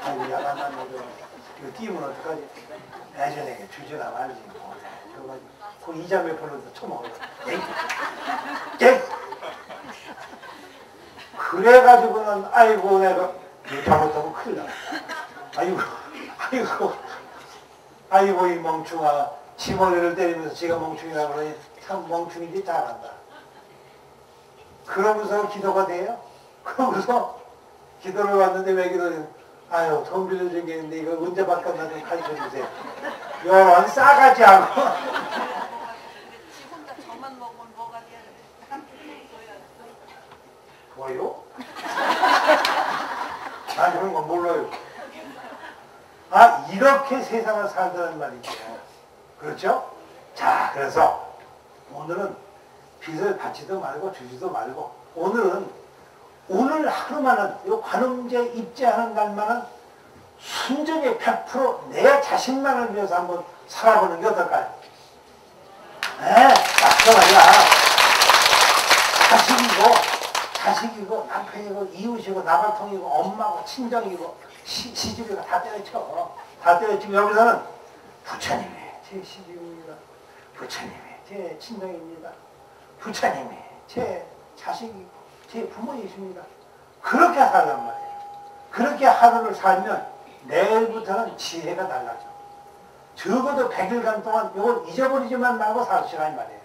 아이고 야단난 거죠. 이거 띄우면 어떡하지? 예전에 주지나 말지 뭐. 저거 그 이자 몇 푼을 쳐먹어. 그래가지고는 아이고 내가 잘못하면 큰일 나. 아이고 이 멍충아 지 머리를 때리면서 지가 멍충이라고 그러니 참 멍충인지 잘한다. 그러면서 기도가 돼요? 그러면서 기도를 왔는데 왜 기도를 아유 돈 빌려준 게 있는데 이거 언제 바꿨나 좀 가르쳐주세요. 요런 싸가지 않고 지 혼자 저만 먹으면 뭐가 돼? 뭐요? 난 그런 거 몰라요. 아 이렇게 세상을 살다는 말이죠. 그렇죠? 자 그래서 오늘은 빚을 받지도 말고 주지도 말고 오늘 하루만은 이 관음제 입제하는 날만은 순전히 100% 내 자신만을 위해서 한번 살아보는 게 어떨까요? 네, 그 말이야. 자식이고 남편이고 이웃이고 나발통이고 엄마고 친정이고 시집이고 다 때려쳐. 다 때려치고 여기서는 부처님이 제 시집입니다. 부처님이 제 친정입니다. 부처님이 제 자식이고 제 부모이십니다. 그렇게 살란 말이에요. 그렇게 하루를 살면 내일부터는 지혜가 달라져. 적어도 100일간 동안 이걸 잊어버리지만 말고 살시라는 말이에요.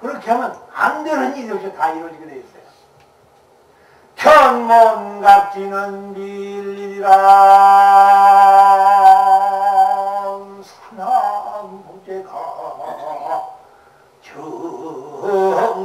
그렇게 하면 안 되는 일이 없이 다 이루어지게 돼 있어요. 견몬각지는 밀리라 사남부제가 정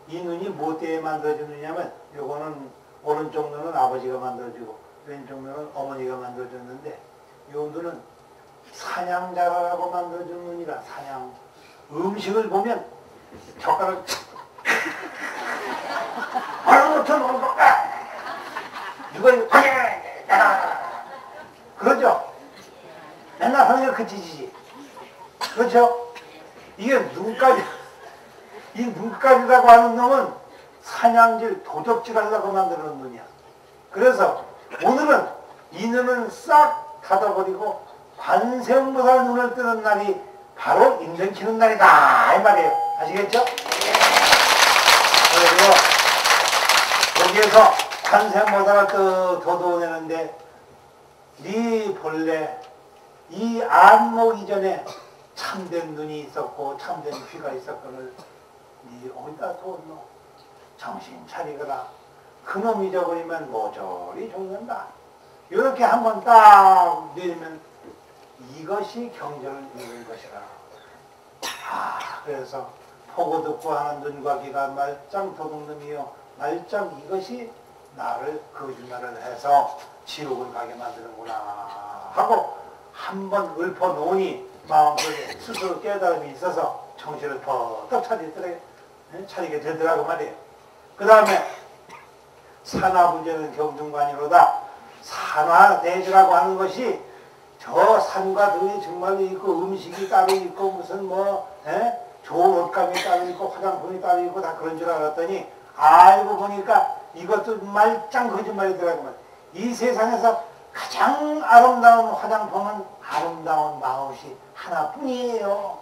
이 눈이 뭐 때문에 만들어졌느냐면 요거는 오른쪽 눈은 아버지가 만들어주고 왼쪽 눈은 어머니가 만들어줬는데 요 눈은 사냥자라고 만들어준 눈이라 사냥 음식을 보면 젓가락 얼음부터 먹는 거 누가 이거 그러죠? 맨날 하는 게 그 짓이지. 그렇죠? 이게 눈까지 이 눈까지라고 하는 놈은 사냥질 도적질 하려고 만드는 눈이야. 그래서 오늘은 이 눈을 싹 닫아버리고 관세음보살 눈을 뜨는 날이 바로 인정키는 날이다 이 말이에요. 아시겠죠? 그리고 여기에서 관세음보살을 또 도도내는데 네 본래 이 안목 이전에 참된 눈이 있었고 참된 귀가 있었거늘 네 어디다 뒀노? 정신 차리거라. 그놈 잊어버리면 모조리 죽는다. 이렇게 한번 딱 내리면 이것이 경전을 읽는 것이라. 그래서 보고 듣고 하는 눈과 귀가 말짱 도둑놈이요 말짱 이것이 나를 거짓말을 해서 지옥을 가게 만드는구나 하고 한번 읊어놓으니 마음속에 스스로 깨달음이 있어서 정신을 퍼뜩 차리게 되더라고 말이에요. 그 다음에 산화부제는 경중관이로다. 산화대지라고 하는 것이 저 산과 들이 정말로 있고 음식이 따로 있고 무슨 좋은 옷감이 따로 있고 화장품이 따로 있고 다 그런 줄 알았더니 알고 보니까 이것도 말짱 거짓말이더라고 말이에요. 이 세상에서 가장 아름다운 화장품은 아름다운 마음이 하나뿐이에요.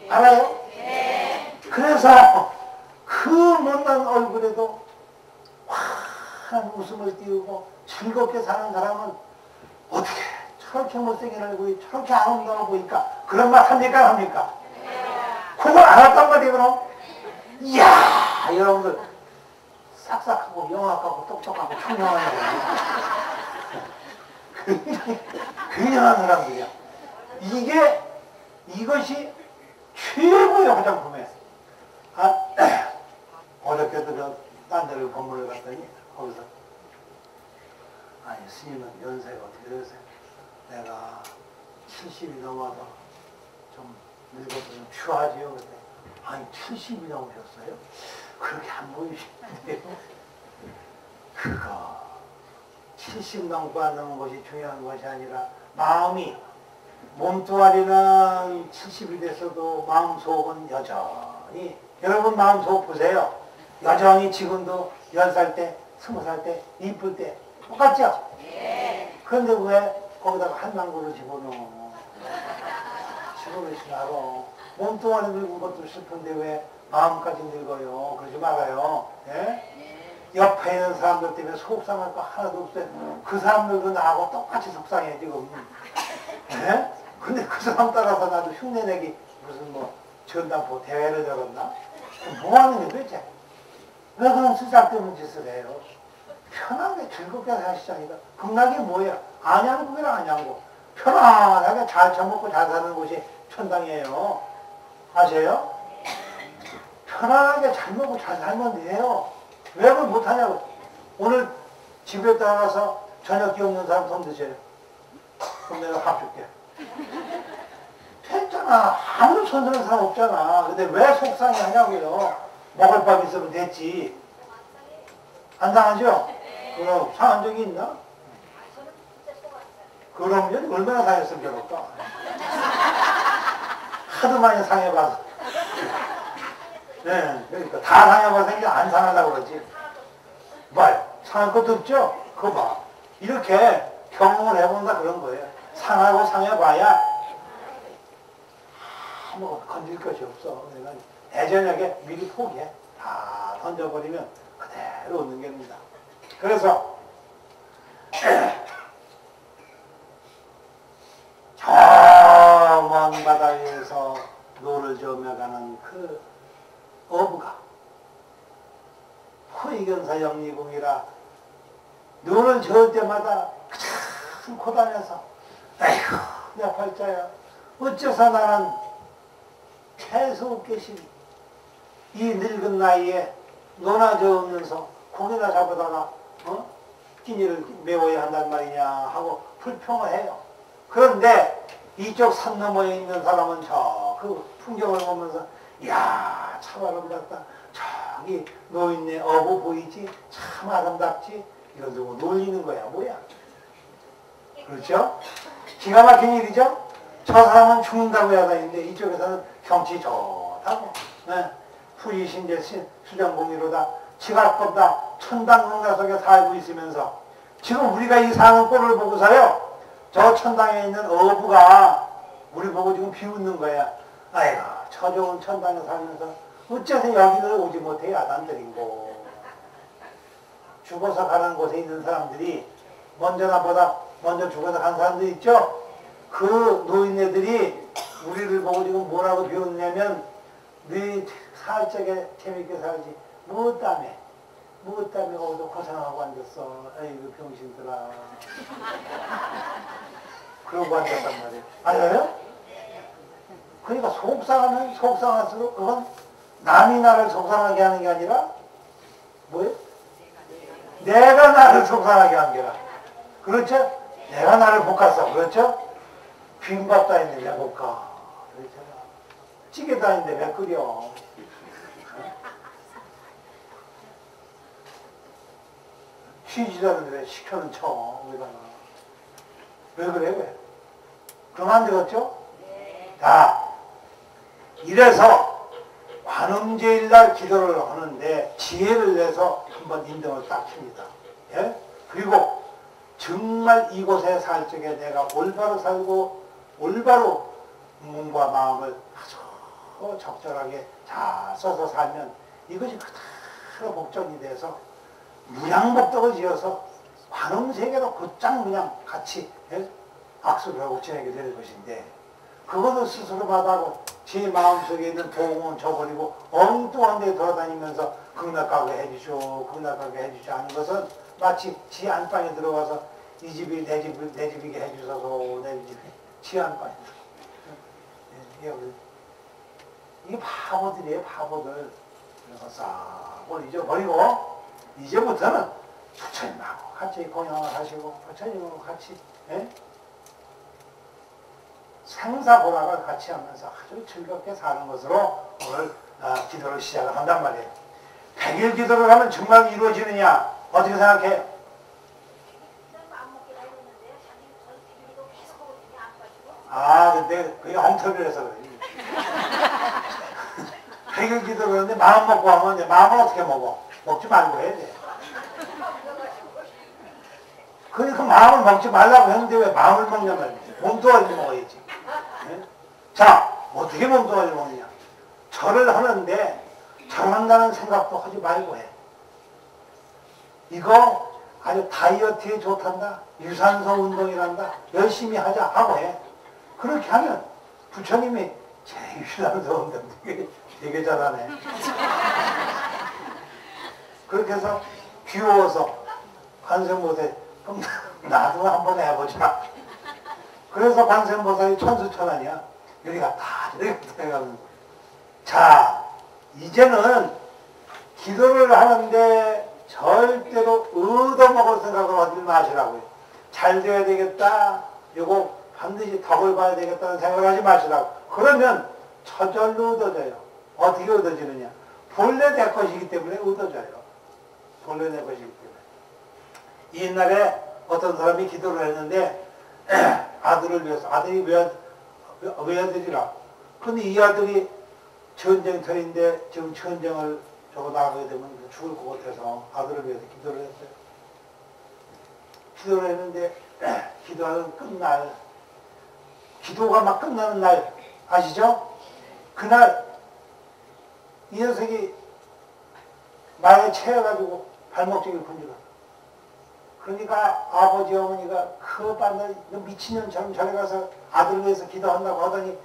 알아요? 네. 그래서 그 못난 얼굴에도 환한 웃음을 띄우고 즐겁게 사는 사람은 어떻게 저렇게 못생긴 얼굴이 저렇게 아름다워 보니까 그런 말 합니까? 합니까? 네. 그걸 알았단 말이에요. 그럼 이야 여러분들 싹싹하고 영악하고 똑똑하고 청량한 굉장한 사람들이야. 이것이 최고의 화장품이에요. 어저께도 딴 데를 건물을 갔더니 거기서 아니 스님은 연세가 어떻게 되세요? 내가 70이 넘어서 좀 늙어서 좀 추하지요. 그때 아니 70이 넘으셨어요? 그렇게 안 보이시는데요. 그거 70 넘고 안 넘은 것이 중요한 것이 아니라 마음이 몸뚱아리는 70이 됐어도 마음속은 여전히 여러분 마음속 보세요. 여전히 지금도 10살 때 20살 때 이쁠 때 똑같죠? 네. 그런데 왜 거기다가 한망구를 집어넣어? 집어넣지 말어. 몸뚱아리 늙은 것도 슬픈데 왜 마음까지 늙어요? 그러지 말아요. 예? 옆에 있는 사람들 때문에 속상할 거 하나도 없어요. 그 사람들도 나하고 똑같이 속상해 지금. 예? 근데 그 사람 따라서 나도 흉내내기 무슨 전당포 대회를 적었나? 뭐 하는 게 도대체? 왜 그런 쓰잘데없는 짓을 해요? 편하게 즐겁게 사시자니까. 극락이 뭐예요? 안양국이라 안양국. 편안하게 잘 처먹고 잘 사는 곳이 천당이에요. 아세요? 편안하게 잘 먹고 잘 살면 돼요. 왜 그걸 못하냐고. 오늘 집에 따라서 저녁 기 없는 사람 손 드세요. 그럼 내가 밥 줄게. 됐잖아. 아무도 손 드는 사람 없잖아. 근데 왜 속상해 하냐고요. 먹을 밥 있으면 됐지. 안 상하죠? 그럼 상한 적이 있나? 그러면 얼마나 상했으면 좋을까? 하도 많이 상해봐서. 네, 그러니까 다 상해봐서 이제 안 상하려고 그러지. 말 상할 것도 없죠? 그거 봐. 이렇게 경험을 해본다 그런 거예요. 상하고 상해봐야 아무 건질 것이 없어. 내가 내저녁에 미리 포기해. 다 던져버리면 그대로 오는 겁니다. 그래서 저 먼 바다에서 노를 저며가는 그 어부가 호의견사 영리궁이라 노를 저을 때마다 참 고단해서 아이고 내 팔자야 어째서 나는 최소 계신 이 늙은 나이에 노나 저 없면서 고기나 잡아다가 끼니를 메워야 한단 말이냐 하고 불평을 해요. 그런데 이쪽 산 너머에 있는 사람은 저 그 풍경을 보면서 이야 참 아름답다. 저기 노인네 어부 보이지? 참 아름답지? 이걸 두고 놀리는 거야. 뭐야? 그렇죠? 기가 막힌 일이죠? 저 사람은 죽는다고 해야 되는데 이쪽에서는 경치 좋다고. 네. 후이신제 수정봉이로다 지각보다 천당궁가 속에 살고 있으면서 지금 우리가 이 사는 꼴을 보고서요 저 천당에 있는 어부가 우리 보고 지금 비웃는 거야. 아이고 저 좋은 천당에 살면서 어째서 여기를 오지 못해 야단들이고. 죽어서 가는 곳에 있는 사람들이 먼저 나보다 먼저 죽어서 간 사람들 있죠? 그 노인네들이 우리를 보고 지금 뭐라고 비웃냐면 네 살 적에 재밌게 살지 뭐 때문에 거기서 고생하고 앉았어. 아이고 병신들아. 그러고 앉았단 말이에요. 알아요? 그러니까 속상하면 속상할수록 그건 남이 나를 속상하게 하는 게 아니라 뭐예요? 내가 나를 속상하게 한 게라. 그렇죠? 내가 나를 볶았어. 그렇죠? 빈밥 따윈데 왜 볶아? 그렇죠? 찌개 따윈데 왜 끓여? 쉬지도 않는데 왜 시켜는 쳐? 왜 그래? 왜? 그럼 안 되겠죠? 자, 이래서 관음제일날 기도를 하는데 지혜를 내서 한번 인정을 딱 칩니다. 예? 그리고 정말 이곳에 살 적에 내가 올바로 살고 올바로 몸과 마음을 아주 적절하게 잘 써서 살면 이것이 그대로 복전이 돼서 무량복덕을 지어서 관음세계로 곧장 그냥 같이 악수를 하고 지내게 되는 것인데 그것을 스스로 받아고 제 마음속에 있는 도공은 줘버리고 엉뚱한 데 돌아다니면서 극락가게 해주쇼 극락가게 해주쇼 하는 것은 마치 지 안방에 들어가서 이 집이 내 집이게 해주셔서 내 집이 지 안방에 이게 바보들이에요. 바보들. 그래서 싹 잊어버리고 이제부터는 부처님하고 같이 공양을 하시고 부처님하고 같이 생사보락을 같이 하면서 아주 즐겁게 사는 것으로 오늘 기도를 시작을 한단 말이에요. 100일 기도를 하면 정말 이루어지느냐? 어떻게 생각해요? 근데 그게 엉터리라서 그래. 100일 기도를 하는데 마음 먹고 하면 이제 마음을 어떻게 먹어? 먹지 말고 해야 돼. 그러니까 마음을 먹지 말라고 했는데 왜 마음을 먹냐 말이야. 몸뚱아리 먹어야지. 네? 자, 어떻게 몸뚱아리 먹느냐? 절을 하는데 절한다는 생각도 하지 말고 해. 이거 아주 다이어트에 좋단다. 유산소 운동이란다. 열심히 하자 하고 해. 그렇게 하면 부처님이 제 유산소 운동 되게 잘하네. 그렇게 해서 귀여워서 관세음보살 그럼 나도 한번 해보자. 그래서 관세음보살이 천수천안이야. 여기가 다 이렇게 해가지고 자 이제는 기도를 하는데 절대로 얻어먹을 생각을 하지 마시라고요. 잘 돼야 되겠다. 요거 반드시 덕을 봐야 되겠다는 생각을 하지 마시라고. 그러면 저절로 얻어져요. 어떻게 얻어지느냐? 본래 내 것이기 때문에 얻어져요. 본래 내 것이기 때문에. 옛날에 어떤 사람이 기도를 했는데 아들을 위해서 아들이 외아들이라. 근데 이 아들이 전쟁터인데 지금 전쟁을 저거 나가게 되면 죽을 것 같아서 아들을 위해서 기도를 했어요. 기도를 했는데 기도하는 끝날 기도가 막 끝나는 날 아시죠? 그날 이 녀석이 말에 채여가지고 발목적인 분지가 그러니까 아버지 어머니가 그 밤에 미친년처럼 저리 가서 아들을 위해서 기도한다고 하더니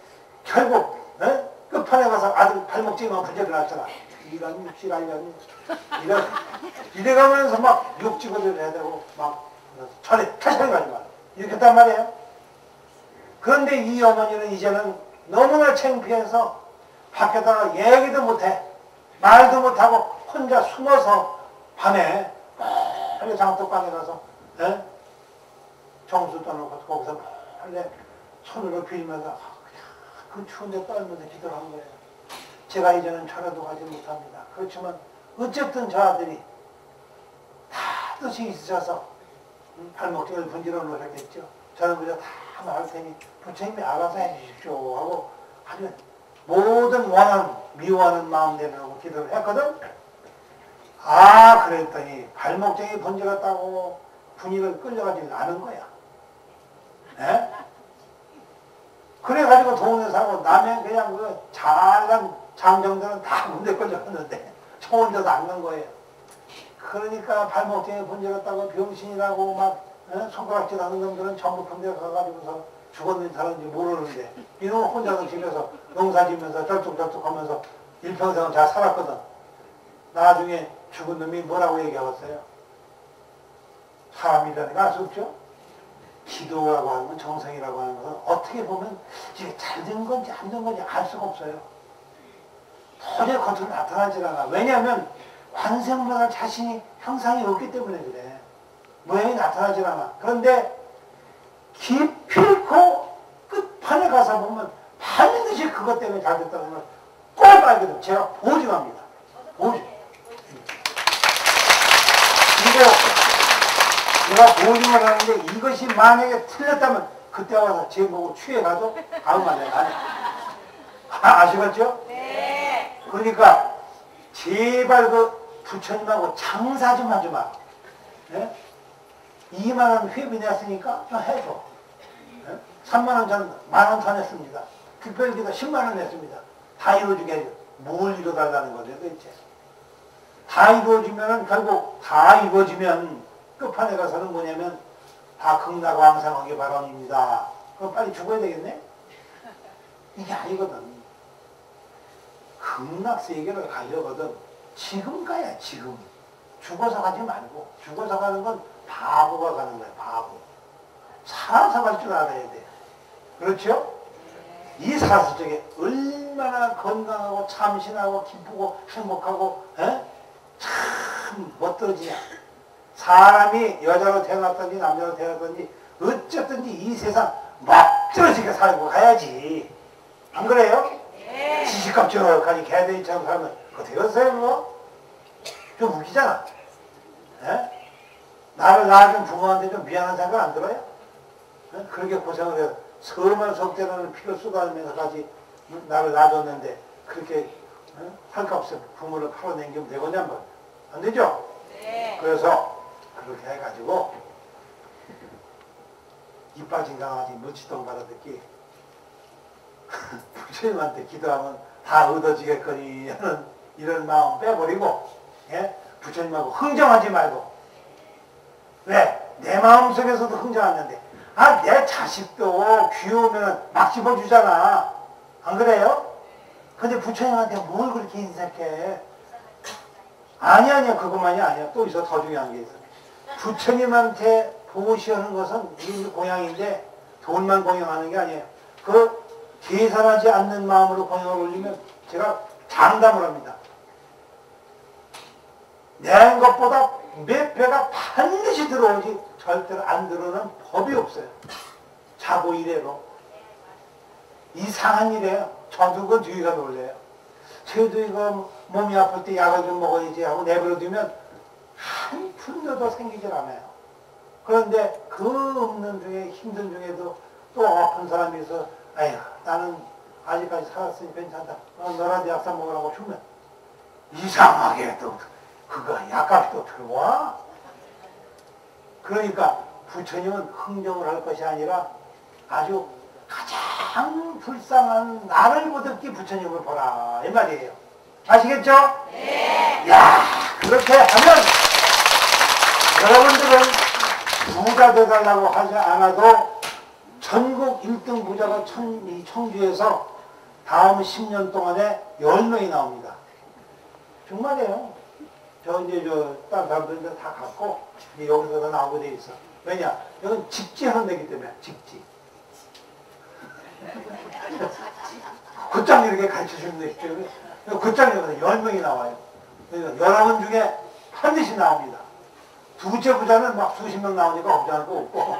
결국 끝판에 가서 아들 발목적이만 분지를 났잖아. 이런 육질하려니 이래가면서 막 욕지거리를 해야 되고 막 천천히 가지 마 이렇게 했단 말이에요. 그런데 이 어머니는 이제는 너무나 창피해서 밖에다가 얘기도 못해. 말도 못하고 혼자 숨어서 밤에 빨리 장독방에 가서 정수 떠놓고 거기서 빨리 손으로 빌면서 그 추운데 떨면서 기도를 한 거예요. 제가 이제는 절에도 가지 못합니다. 그렇지만 어쨌든 저 아들이 다 뜻이 있으셔서 발목적을 분지러 놓으셨겠죠. 저는 그저 다 할 테니 부처님이 알아서 해주십시오 하고 아주 모든 원한 미워하는 마음 내려놓고 기도를 했거든. 아 그랬더니 발목적이 번져갔다고 분위기를 끌려가지 않은 거야. 에? 그래가지고 동네 사고 남의 그냥 그 잘난 장정들은 다 문제 끌려갔는데 저 혼자도 안 간 거예요. 그러니까 발목적이 번져갔다고 병신이라고 막 손가락질 하는 놈들은 전부 군대 가가지고서 죽었는지 살았는지 모르는데 이놈은 혼자서 집에서 농사지면서 절뚝절뚝 하면서 일평생을 잘 살았거든. 나중에 죽은 놈이 뭐라고 얘기하겠어요? 사람이라는 게 알 수 없죠? 기도라고 하는 건, 정성이라고 하는 것은 어떻게 보면 이게 잘 된 건지 안 된 건지 알 수가 없어요. 도저히 겉으로 나타나질 않아. 왜냐하면 관생보다 자신이 형상이 없기 때문에 그래. 모양이 나타나질 않아. 그런데 기필코 끝판에 가서 보면 반드시 그것 때문에 잘 됐다는 걸 꼭 알게 됩니다. 제가 보증합니다. 보증. 제가 보증을 하는데 이것이 만약에 틀렸다면 그때 와서 제 보고 취해가도 아무 말이야. 안 해. 아시겠죠? 네. 그러니까 제발 그 부처님하고 장사 좀 하지 마. 네? 2만 원 회비 냈으니까 해줘. 네? 3만 원 전 만원 더 냈습니다. 특별기도 10만 원 냈습니다. 다 이루어지게 해줘. 뭘 이루어달라는 거죠 도대체. 다 이루어지면은 결국 다 이루어지면 끝판에 가서는 뭐냐면 다 극락왕상하기 바랍니다. 그럼 빨리 죽어야 되겠네? 이게 아니거든. 극락세계를 가려거든 지금 가야 지금. 죽어서 가지 말고. 죽어서 가는 건 바보가 가는 거야. 바보. 살아서 갈 줄 알아야 돼. 그렇죠? 이 살았을 적에 얼마나 건강하고 참신하고 기쁘고 행복하고 참 멋들어지냐. 사람이 여자로 태어났든지 남자로 태어났든지 어쨌든지 이 세상 멋들어지게 살고 가야지. 안 그래요? 네. 지식갑적하니 개돼지처럼 살면 그거 되겠어요 그거? 좀 웃기잖아. 에? 나를 낳아준 부모한테 좀 미안한 생각 안 들어요? 에? 그렇게 고생을 해서 서만 속대라는 피를 쏟아내면서까지 나를 낳아줬는데 그렇게 헐값에 부모를 팔아넘기면 되겠냐 뭐. 안 되죠? 네. 그래서 그렇게 해가지고 입 빠진 강아지 무치동 받아듣기 부처님한테 기도하면 다 얻어지겠거니 하는 이런 마음 빼버리고 부처님하고 흥정하지 말고. 왜? 내 마음속에서도 흥정하는데 내 자식도 귀여우면 막 집어주잖아. 안 그래요? 근데 부처님한테 뭘 그렇게 인색해? 아니야 그것만이 아니야. 또 있어. 더 중요한 게 있어. 부처님한테 보시하는 것은 이 공양인데 돈만 공양하는 게 아니에요. 그 계산하지 않는 마음으로 공양을 올리면 제가 장담을 합니다. 낸 것보다 몇 배가 반드시 들어오지 절대로 안 들어오는 법이 없어요. 자고 이래로. 이상한 일이에요. 저도 그 뒤가 놀래요. 저도 이거 몸이 아플 때 약을 좀 먹어야지 하고 내버려두면 한 푼도 생기질 않아요. 그런데 그 없는 중에 힘든 중에도 또 아픈 사람이 있어 아휴 나는 아직까지 살았으니 괜찮다. 너라도 약사 먹으라고 주면 이상하게 또 그거 약값이 또 들어와. 그러니까 부처님은 흥정을 할 것이 아니라 아주 가장 불쌍한 나를 보듬기 부처님을 보라 이 말이에요. 아시겠죠? 네. 야 그렇게 하면 여러분들은 부자 되달라고 하지 않아도 전국 1등 부자가 이 청주에서 다음 10년 동안에 10명이 나옵니다. 정말이에요. 다른 사람들 다 갖고 여기서 다 나오게 돼 있어. 왜냐? 여긴 직지하는 데기 때문에 직지. 곧장 이렇게 가르쳐 주는 데기 때문에 굿장이거든요. 10명이 나와요. 그러니까 여러분 중에 반드시 나옵니다. 두째 부자는 막 수십 명 나오니까 없지않고 없고,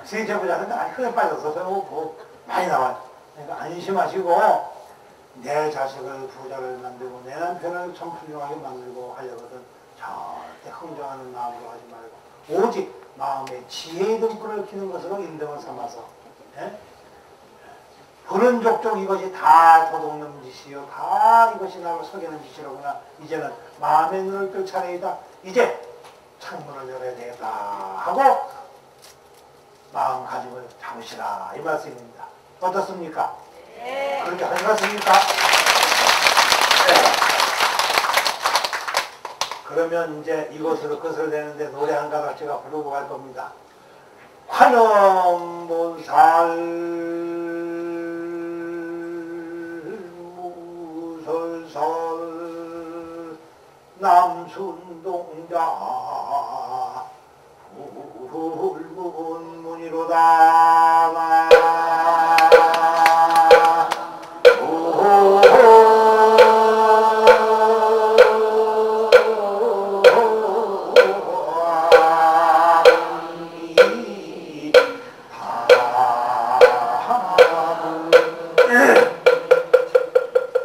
세째 부자는 크게 빠져서 뭐 많이 나와요. 그러니까 안심하시고, 내 자식을 부자를 만들고, 내 남편을 참 훌륭하게 만들고 하려거든 절대 흥정하는 마음으로 하지 말고, 오직 마음에 지혜의 등불을 켜는 것으로 인등을 삼아서, 예? 부른 족족 이것이 다 도둑놈 짓이요, 다 이것이 나를 속이는 짓이로구나. 이제는 마음의 눈을 뜰 차례이다. 이제 창문을 열어야 되겠다 하고 마음 가짐을 잡으시라, 이 말씀입니다. 어떻습니까? 네. 그렇게 하시겠습니까? 네. 그러면 이제 이것으로 끝을 내는데 노래 한 가닥 제가 부르고 갈 겁니다. 관음보살 무설설 남순동자 붉은 문이로다.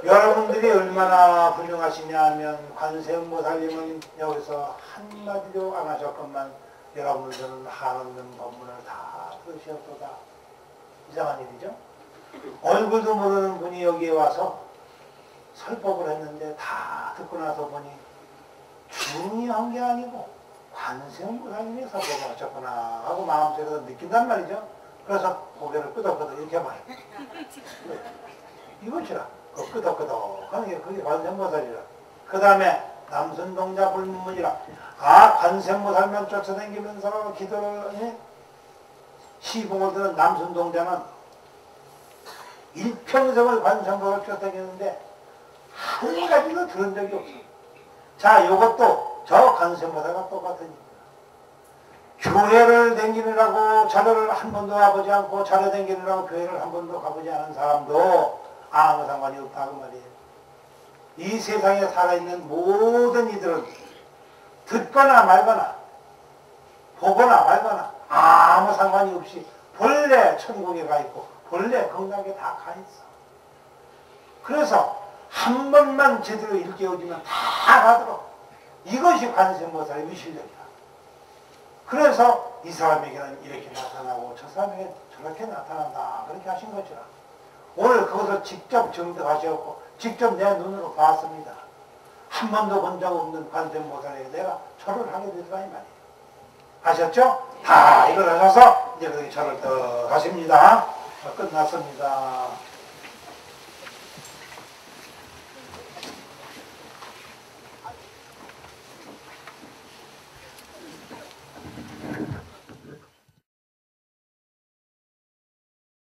여러분들이 얼마나 훌륭하시냐 하면 관세음보살님은 여기서 한마디도 안 하셨건만 여러분들은 한없는 법문을 다 들으셨도다. 이상한 일이죠. 얼굴도 모르는 분이 여기에 와서 설법을 했는데 다 듣고 나서 보니 중요한 게 아니고 관세음보살님이 설법을 하셨구나 하고 마음속에서 느낀단 말이죠. 그래서 고개를 끄덕끄덕 이렇게 말해요. 이것이라. 그 끄덕끄덕 하는 게 그게 관세음보살이라. 그 다음에 남순동자 불문문이라. 관세음보살만 쫓아다니면서 기도를 시봉을 드는 남순동자는 일평생을 관세음보살을 쫓아다니는데 한 가지도 들은 적이 없어. 자, 이것도 저 관세음보살과 똑같은 일이야. 교회를 댕기느라고 절을 한 번도 가보지 않고 절에 댕기느라고 교회를 한 번도 가보지 않은 사람도 아무 상관이 없다고 말이에요. 이 세상에 살아있는 모든 이들은 듣거나 말거나 보거나 말거나 아무 상관이 없이 본래 천국에 가 있고 본래 건강에 다 가 있어. 그래서 한 번만 제대로 일깨워주면 다 가도록, 이것이 관세음보살의 위실력이야. 그래서 이 사람에게는 이렇게 나타나고 저 사람에게는 저렇게 나타난다, 그렇게 하신 것이라. 오늘 그것을 직접 증득하셨고 직접 내 눈으로 봤습니다. 한 번도 본 적 없는 관세음보살에게 내가 절을 하게 되더라 이 말이에요. 아셨죠? 다 이걸 하셔서 이제 그렇게 절을 또 하십니다. 끝났습니다.